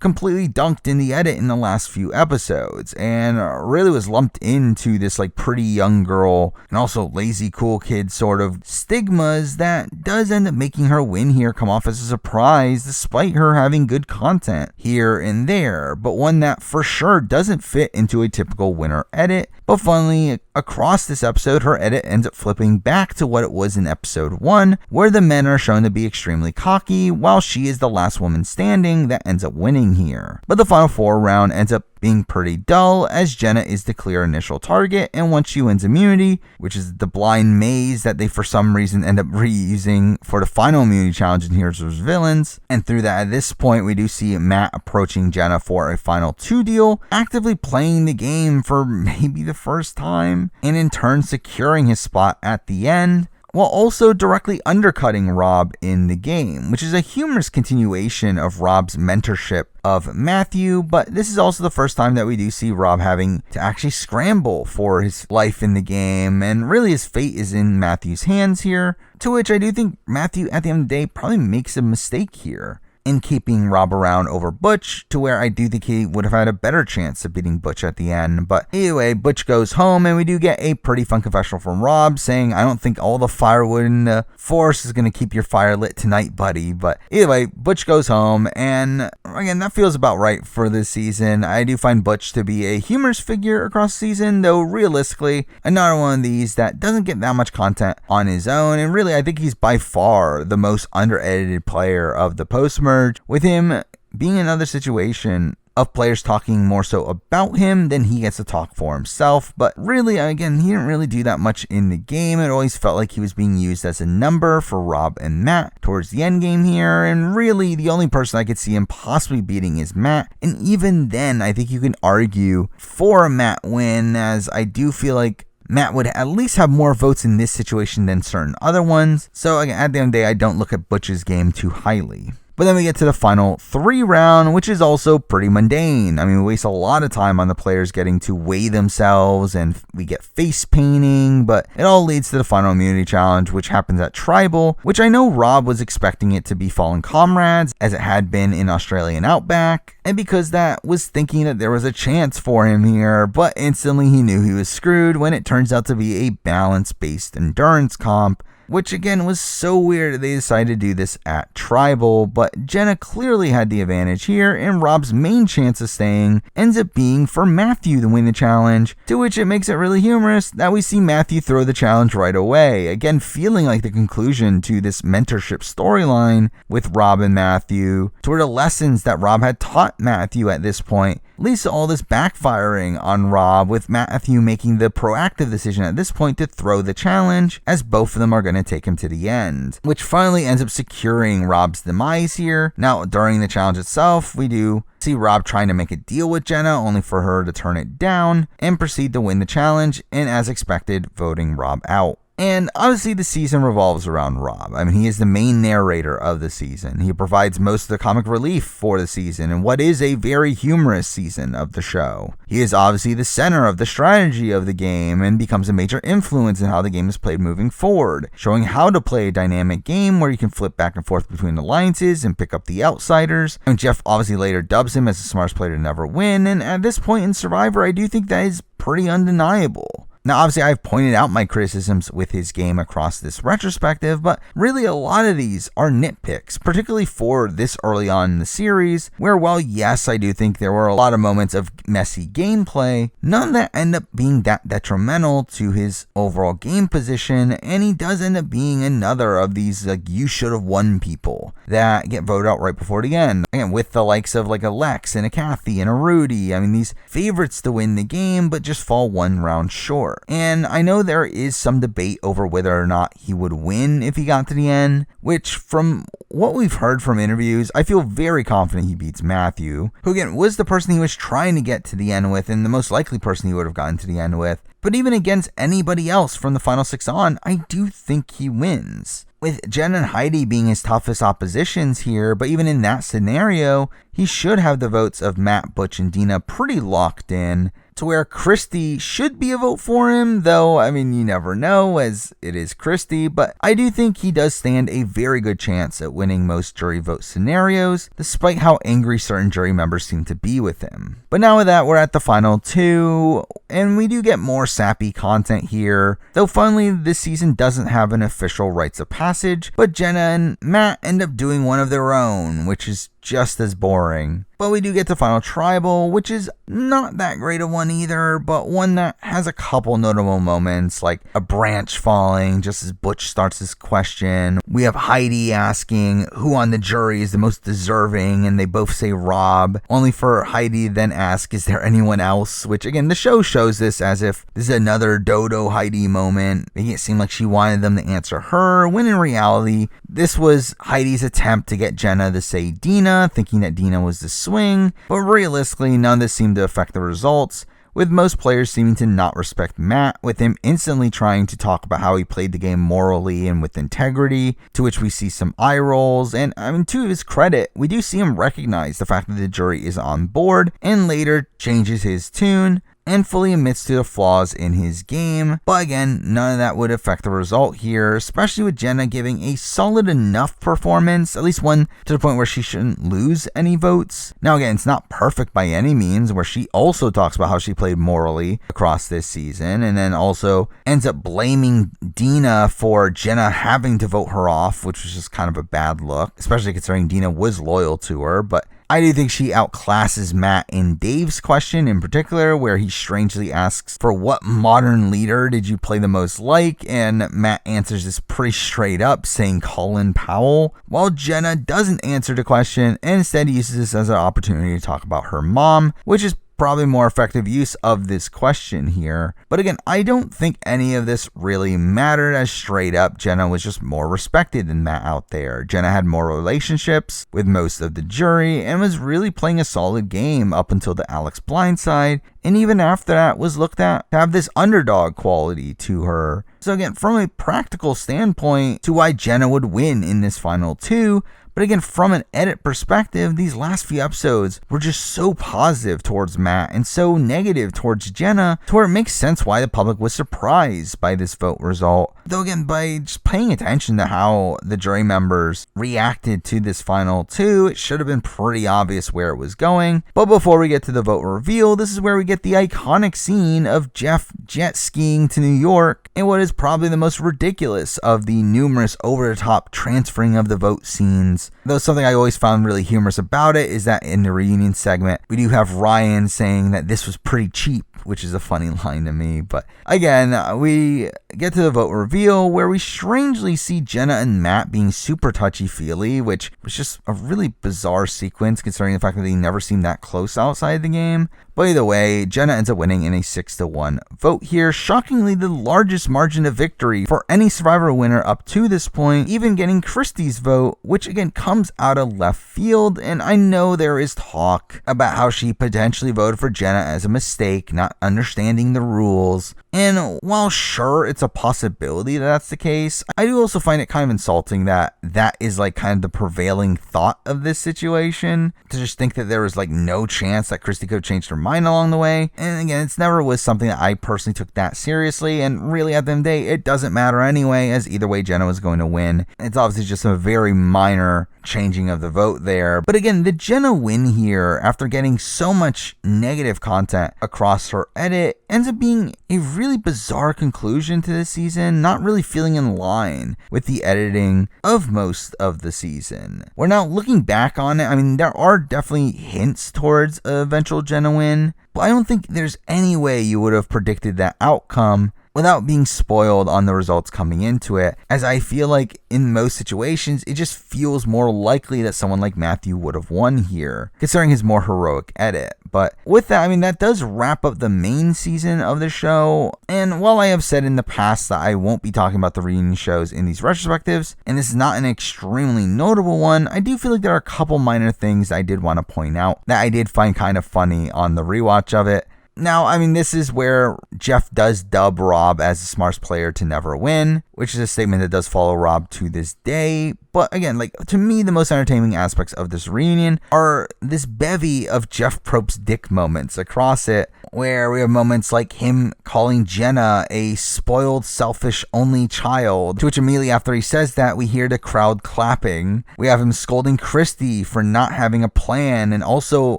completely dunked in the edit in the last few episodes, and really was lumped into this like pretty young girl and also lazy cool kid sort of stigmas that does end up making her win here come off as a surprise, despite her having good content here and there, but one that for sure doesn't fit into a typical winner edit. But funnily, across this episode, her edit ends up flipping back to what it was in episode 1, where the men are shown to be extremely cocky, while she is the last woman standing that ends up winning here. But the final 4 round ends up being pretty dull, as Jenna is the clear initial target, and once she wins immunity, which is the blind maze that they for some reason end up reusing for the final immunity challenge in Heroes vs. Villains, and through that at this point we do see Matt approaching Jenna for a final 2 deal, actively playing the game for maybe the first time, and in turn securing his spot at the end, while also directly undercutting Rob in the game, which is a humorous continuation of Rob's mentorship of Matthew, but this is also the first time that we do see Rob having to actually scramble for his life in the game, and really his fate is in Matthew's hands here, to which I do think Matthew at the end of the day probably makes a mistake here in keeping Rob around over Butch, to where I do think he would have had a better chance of beating Butch at the end. But anyway, Butch goes home, and we do get a pretty fun confessional from Rob saying, I don't think all the firewood in the forest is going to keep your fire lit tonight, buddy. But anyway, Butch goes home, and again, that feels about right for this season. I do find Butch to be a humorous figure across the season, though realistically, another one of these that doesn't get that much content on his own, and really I think he's by far the most under-edited player of the post-merge, with him being another situation of players talking more so about him than he gets to talk for himself. But really, again, he didn't really do that much in the game. It always felt like he was being used as a number for Rob and Matt towards the end game here, and really the only person I could see him possibly beating is Matt, and even then I think you can argue for a Matt win, as I do feel like Matt would at least have more votes in this situation than certain other ones. So again, at the end of the day, I don't look at Butch's game too highly. But then we get to the final 3 round, which is also pretty mundane. I mean, we waste a lot of time on the players getting to weigh themselves, and we get face painting, but it all leads to the final immunity challenge, which happens at Tribal, which I know Rob was expecting it to be Fallen Comrades, as it had been in Australian Outback, and because that was thinking that there was a chance for him here, but instantly he knew he was screwed when it turns out to be a balance-based endurance comp, which again was so weird that they decided to do this at Tribal. But Jenna clearly had the advantage here, and Rob's main chance of staying ends up being for Matthew to win the challenge, to which it makes it really humorous that we see Matthew throw the challenge right away, again feeling like the conclusion to this mentorship storyline with Rob and Matthew, to where the lessons that Rob had taught Matthew at this point leads to all this backfiring on Rob, with Matthew making the proactive decision at this point to throw the challenge, as both of them are going to take him to the end, which finally ends up securing Rob's demise here. Now, during the challenge itself, we do see Rob trying to make a deal with Jenna, only for her to turn it down and proceed to win the challenge, and as expected, voting Rob out. And obviously the season revolves around Rob. I mean, he is the main narrator of the season. He provides most of the comic relief for the season, and what is a very humorous season of the show. He is obviously the center of the strategy of the game, and becomes a major influence in how the game is played moving forward, showing how to play a dynamic game where you can flip back and forth between alliances and pick up the outsiders. And Jeff obviously later dubs him as the smartest player to never win, and at this point in Survivor, I do think that is pretty undeniable. Now, obviously, I've pointed out my criticisms with his game across this retrospective, but really a lot of these are nitpicks, particularly for this early on in the series, where while yes, I do think there were a lot of moments of messy gameplay, none that end up being that detrimental to his overall game position, and he does end up being another of these like you should have won people that get voted out right before the end. Again, with the likes of like a Lex and a Kathy and a Rudy, I mean, these favorites to win the game, but just fall one round short. here. And I know there is some debate over whether or not he would win if he got to the end, which from what we've heard from interviews, I feel very confident he beats Matthew, who again was the person he was trying to get to the end with and the most likely person he would have gotten to the end with. But even against anybody else from the final 6 on, I do think he wins. With Jenna and Heidi being his toughest oppositions here, but even in that scenario, he should have the votes of Matt, Butch, and Dina pretty locked in, to where Christy should be a vote for him, though, I mean, you never know, as it is Christy, but I do think he does stand a very good chance at winning most jury vote scenarios, despite how angry certain jury members seem to be with him. But now with that, we're at the final 2, and we do get more sappy content here, though finally this season doesn't have an official rites of passage, but Jenna and Matt end up doing one of their own, which is just as boring. But we do get to Final Tribal, which is not that great of one either, but one that has a couple notable moments, like a branch falling just as Butch starts his question. We have Heidi asking who on the jury is the most deserving, and they both say Rob, only for Heidi then ask, is there anyone else? Which again, the show shows this as if this is another Dodo Heidi moment, making it seem like she wanted them to answer her, when in reality, this was Heidi's attempt to get Jenna to say Dina, thinking that Dina was the swing, but realistically, none of this seemed to affect the results, with most players seeming to not respect Matt, with him instantly trying to talk about how he played the game morally and with integrity, to which we see some eye rolls, and I mean, to his credit, we do see him recognize the fact that the jury is on board, and later changes his tune, and fully admits to the flaws in his game. But again, none of that would affect the result here, especially with Jenna giving a solid enough performance, at least one to the point where she shouldn't lose any votes. Now again, it's not perfect by any means, where she also talks about how she played morally across this season, and then also ends up blaming Dina for Jenna having to vote her off, which was just kind of a bad look, especially considering Dina was loyal to her. But I do think she outclasses Matt in Dave's question in particular, where he strangely asks for what modern leader did you play the most like, and Matt answers this pretty straight up, saying Colin Powell, while Jenna doesn't answer the question and instead uses this as an opportunity to talk about her mom, which is probably more effective use of this question here. But again, I don't think any of this really mattered, as straight up Jenna was just more respected than Matt out there. Jenna had more relationships with most of the jury and was really playing a solid game up until the Alex blindside, and even after that was looked at to have this underdog quality to her. So again, from a practical standpoint to why Jenna would win in this final 2, but again, from an edit perspective, these last few episodes were just so positive towards Matt and so negative towards Jenna, to where it makes sense why the public was surprised by this vote result. Though again, by just paying attention to how the jury members reacted to this final 2, it should have been pretty obvious where it was going. But before we get to the vote reveal, this is where we get the iconic scene of Jeff jet skiing to New York, and what is probably the most ridiculous of the numerous over-the-top transferring of the vote scenes. Though something I always found really humorous about it is that in the reunion segment, we do have Ryan saying that this was pretty cheap, which is a funny line to me. But again, we get to the vote reveal, where we strangely see Jenna and Matt being super touchy-feely, which was just a really bizarre sequence considering the fact that they never seemed that close outside the game. But either way, Jenna ends up winning in a 6-1 vote here, shockingly the largest margin of victory for any Survivor winner up to this point, even getting Christy's vote, which again comes out of left field. And I know there is talk about how she potentially voted for Jenna as a mistake, not understanding the rules. And while sure it's a possibility that that's the case, I do also find it kind of insulting that that is like kind of the prevailing thought of this situation, to just think that there was like no chance that Christy could have changed her mind along the way. And again, it's never was something that I personally took that seriously, and really at the end of the day, it doesn't matter anyway, as either way Jenna was going to win. It's obviously just a very minor changing of the vote there. But again, the Jenna win here, after getting so much negative content across her edit, ends up being a really bizarre conclusion to this season, not really feeling in line with the editing of most of the season. We're now looking back on it, I mean, there are definitely hints towards an eventual Jenna win, but I don't think there's any way you would have predicted that outcome without being spoiled on the results coming into it, as I feel like in most situations, it just feels more likely that someone like Matthew would have won here, considering his more heroic edit. But with that, I mean, that does wrap up the main season of the show. And while I have said in the past that I won't be talking about the reunion shows in these retrospectives, and this is not an extremely notable one, I do feel like there are a couple minor things I did want to point out that I did find kind of funny on the rewatch of it. Now, I mean, this is where Jeff does dub Rob as the smartest player to never win, which is a statement that does follow Rob to this day. But again, like, to me, the most entertaining aspects of this reunion are this bevy of Jeff Probst's dick moments across it, where we have moments like him calling Jenna a spoiled, selfish, only child, to which immediately after he says that, we hear the crowd clapping. We have him scolding Christy for not having a plan, and also,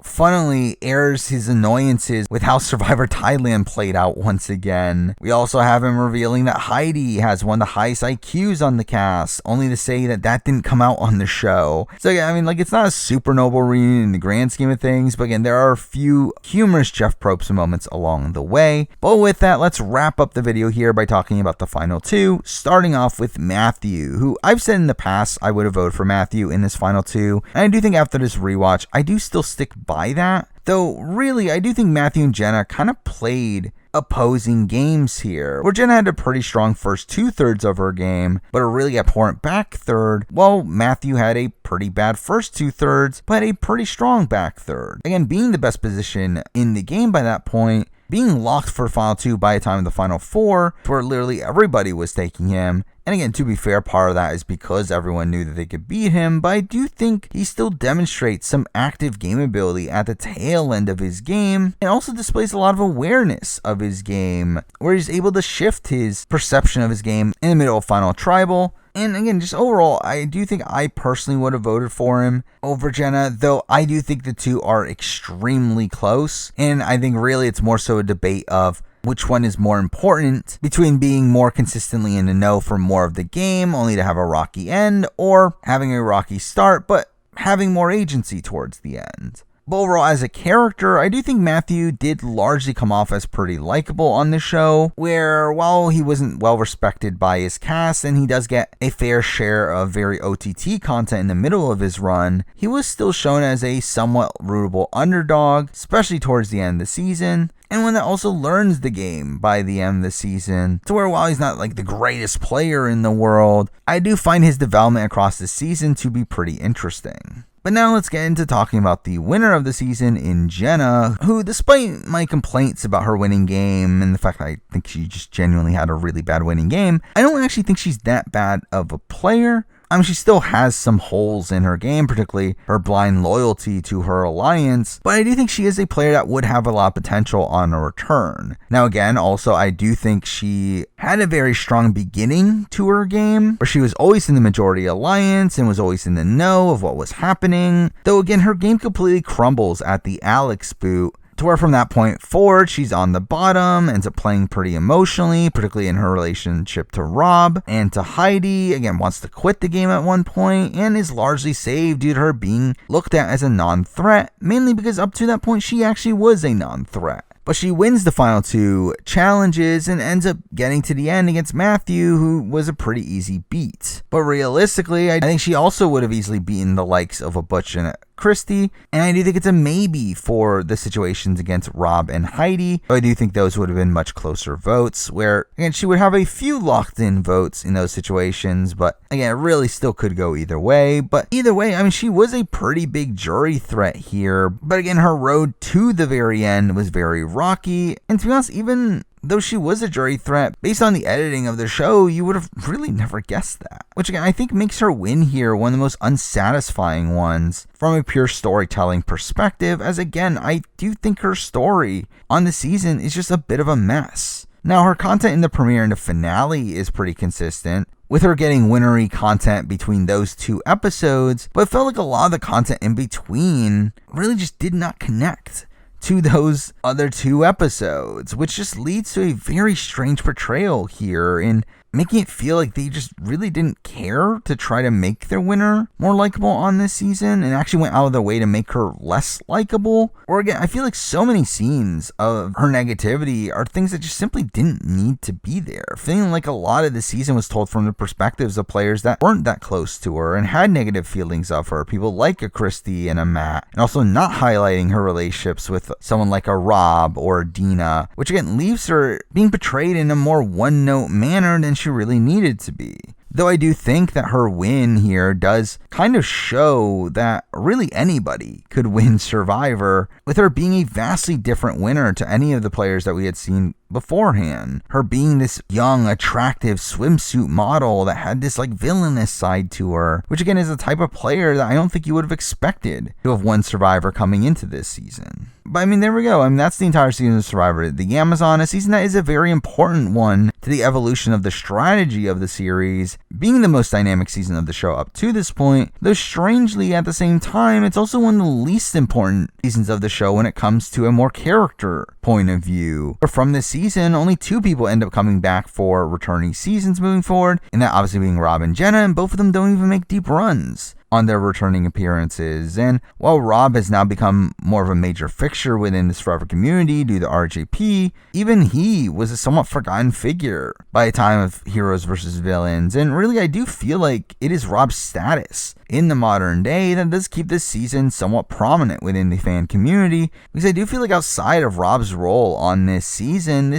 funnily, airs his annoyances with how Survivor Thailand played out once again. We also have him revealing that Heidi has one of the highest IQs on the cast, only to say that that didn't come out on the show. So again, I mean, like, it's not a super noble reunion in the grand scheme of things, but again, there are a few humorous Jeff Probst moments along the way. But with that, let's wrap up the video here by talking about the final two, starting off with Matthew, who I've said in the past I would have voted for Matthew in this final two, and I do think after this rewatch, I do still stick by that. Though, really, I do think Matthew and Jenna kind of played opposing games here, where Jenna had a pretty strong first 2/3 of her game, but a really abhorrent back third, while Matthew had a pretty bad first 2/3, but a pretty strong back third. Again, being the best position in the game by that point, being locked for final two by the time of the final four, where literally everybody was taking him. And again, to be fair, part of that is because everyone knew that they could beat him, but I do think he still demonstrates some active game ability at the tail end of his game, and also displays a lot of awareness of his game, where he's able to shift his perception of his game in the middle of Final Tribal. And again, just overall, I do think I personally would have voted for him over Jenna, though I do think the two are extremely close. And I think really it's more so a debate of which one is more important between being more consistently in the know for more of the game, only to have a rocky end, or having a rocky start, but having more agency towards the end. But overall, as a character, I do think Matthew did largely come off as pretty likable on the show, where while he wasn't well respected by his cast, and he does get a fair share of very OTT content in the middle of his run, he was still shown as a somewhat rootable underdog, especially towards the end of the season, and one that also learns the game by the end of the season, to where while he's not like the greatest player in the world, I do find his development across the season to be pretty interesting. But now let's get into talking about the winner of the season in Jenna, who, despite my complaints about her winning game and the fact that I think she just genuinely had a really bad winning game, I don't actually think she's that bad of a player. I mean, she still has some holes in her game, particularly her blind loyalty to her alliance, but I do think she is a player that would have a lot of potential on a return. Now again, also I do think she had a very strong beginning to her game, where she was always in the majority alliance and was always in the know of what was happening, though again, her game completely crumbles at the Alex boot, to where from that point forward, she's on the bottom, ends up playing pretty emotionally, particularly in her relationship to Rob and to Heidi. Again, wants to quit the game at one point, and is largely saved due to her being looked at as a non-threat, mainly because up to that point, she actually was a non-threat. But she wins the final two challenges and ends up getting to the end against Matthew, who was a pretty easy beat. But realistically, I think she also would have easily beaten the likes of a Butch and Christy, and I do think it's a maybe for the situations against Rob and Heidi. So I do think those would have been much closer votes, where again she would have a few locked in votes in those situations, but again, it really still could go either way. But either way, I mean, she was a pretty big jury threat here, but again, her road to the very end was very rocky, and to be honest, even though she was a jury threat, based on the editing of the show, you would have really never guessed that. Which again, I think makes her win here one of the most unsatisfying ones from a pure storytelling perspective, as again, I do think her story on the season is just a bit of a mess. Now, her content in the premiere and the finale is pretty consistent, with her getting winnery content between those two episodes, but it felt like a lot of the content in between really just did not connect to those other two episodes, which just leads to a very strange portrayal here in making it feel like they just really didn't care to try to make their winner more likable on this season and actually went out of their way to make her less likable. Or again, I feel like so many scenes of her negativity are things that just simply didn't need to be there. Feeling like a lot of the season was told from the perspectives of players that weren't that close to her and had negative feelings of her. People like a Christy and a Matt, and also not highlighting her relationships with someone like a Rob or a Dina, which again leaves her being portrayed in a more one-note manner than she really needed to be. Though I do think that her win here does kind of show that really anybody could win Survivor, with her being a vastly different winner to any of the players that we had seen beforehand. Her being this young, attractive swimsuit model that had this like villainous side to her, which again is a type of player that I don't think you would have expected to have won Survivor coming into this season. But I mean, there we go. I mean, that's the entire season of Survivor. The Amazon, a season that is a very important one to the evolution of the strategy of the series, being the most dynamic season of the show up to this point, though strangely at the same time, it's also one of the least important seasons of the show when it comes to a more character point of view. But from this season, only 2 people end up coming back for returning seasons moving forward, and that obviously being Rob and Jenna, and both of them don't even make deep runs on their returning appearances. And while Rob has now become more of a major fixture within the Survivor community due to RJP, even he was a somewhat forgotten figure by the time of Heroes vs. Villains. And really, I do feel like it is Rob's status in the modern day that does keep this season somewhat prominent within the fan community, because I do feel like outside of Rob's role on this season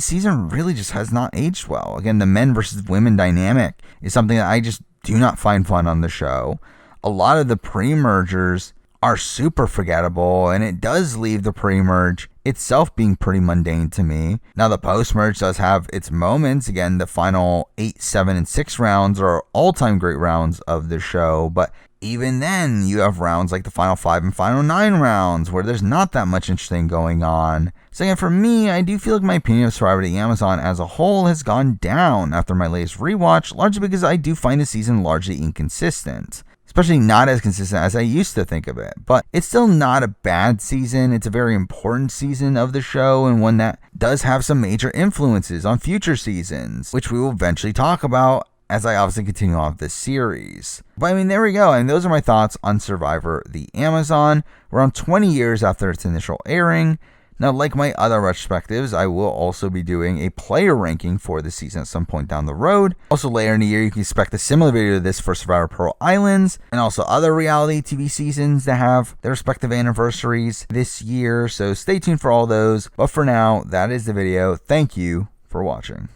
really just has not aged well. Again, the men versus women dynamic is something that I just do not find fun on the show. A lot of the pre-mergers are super forgettable, and it does leave the pre-merge itself being pretty mundane to me. Now, the post-merge does have its moments. Again, the final 8, 7, and 6 rounds are all-time great rounds of the show, but even then, you have rounds like the final 5 and final 9 rounds where there's not that much interesting going on. So again, for me, I do feel like my opinion of Survivor the Amazon as a whole has gone down after my latest rewatch, largely because I do find the season largely inconsistent. Especially not as consistent as I used to think of it. But it's still not a bad season. It's a very important season of the show, and one that does have some major influences on future seasons, which we will eventually talk about as I obviously continue on with this series. But I mean, there we go. And those are my thoughts on Survivor the Amazon, around 20 years after its initial airing. Now, like my other retrospectives, I will also be doing a player ranking for the season at some point down the road. Also, later in the year, you can expect a similar video to this for Survivor Pearl Islands, and also other reality TV seasons that have their respective anniversaries this year. So stay tuned for all those. But for now, that is the video. Thank you for watching.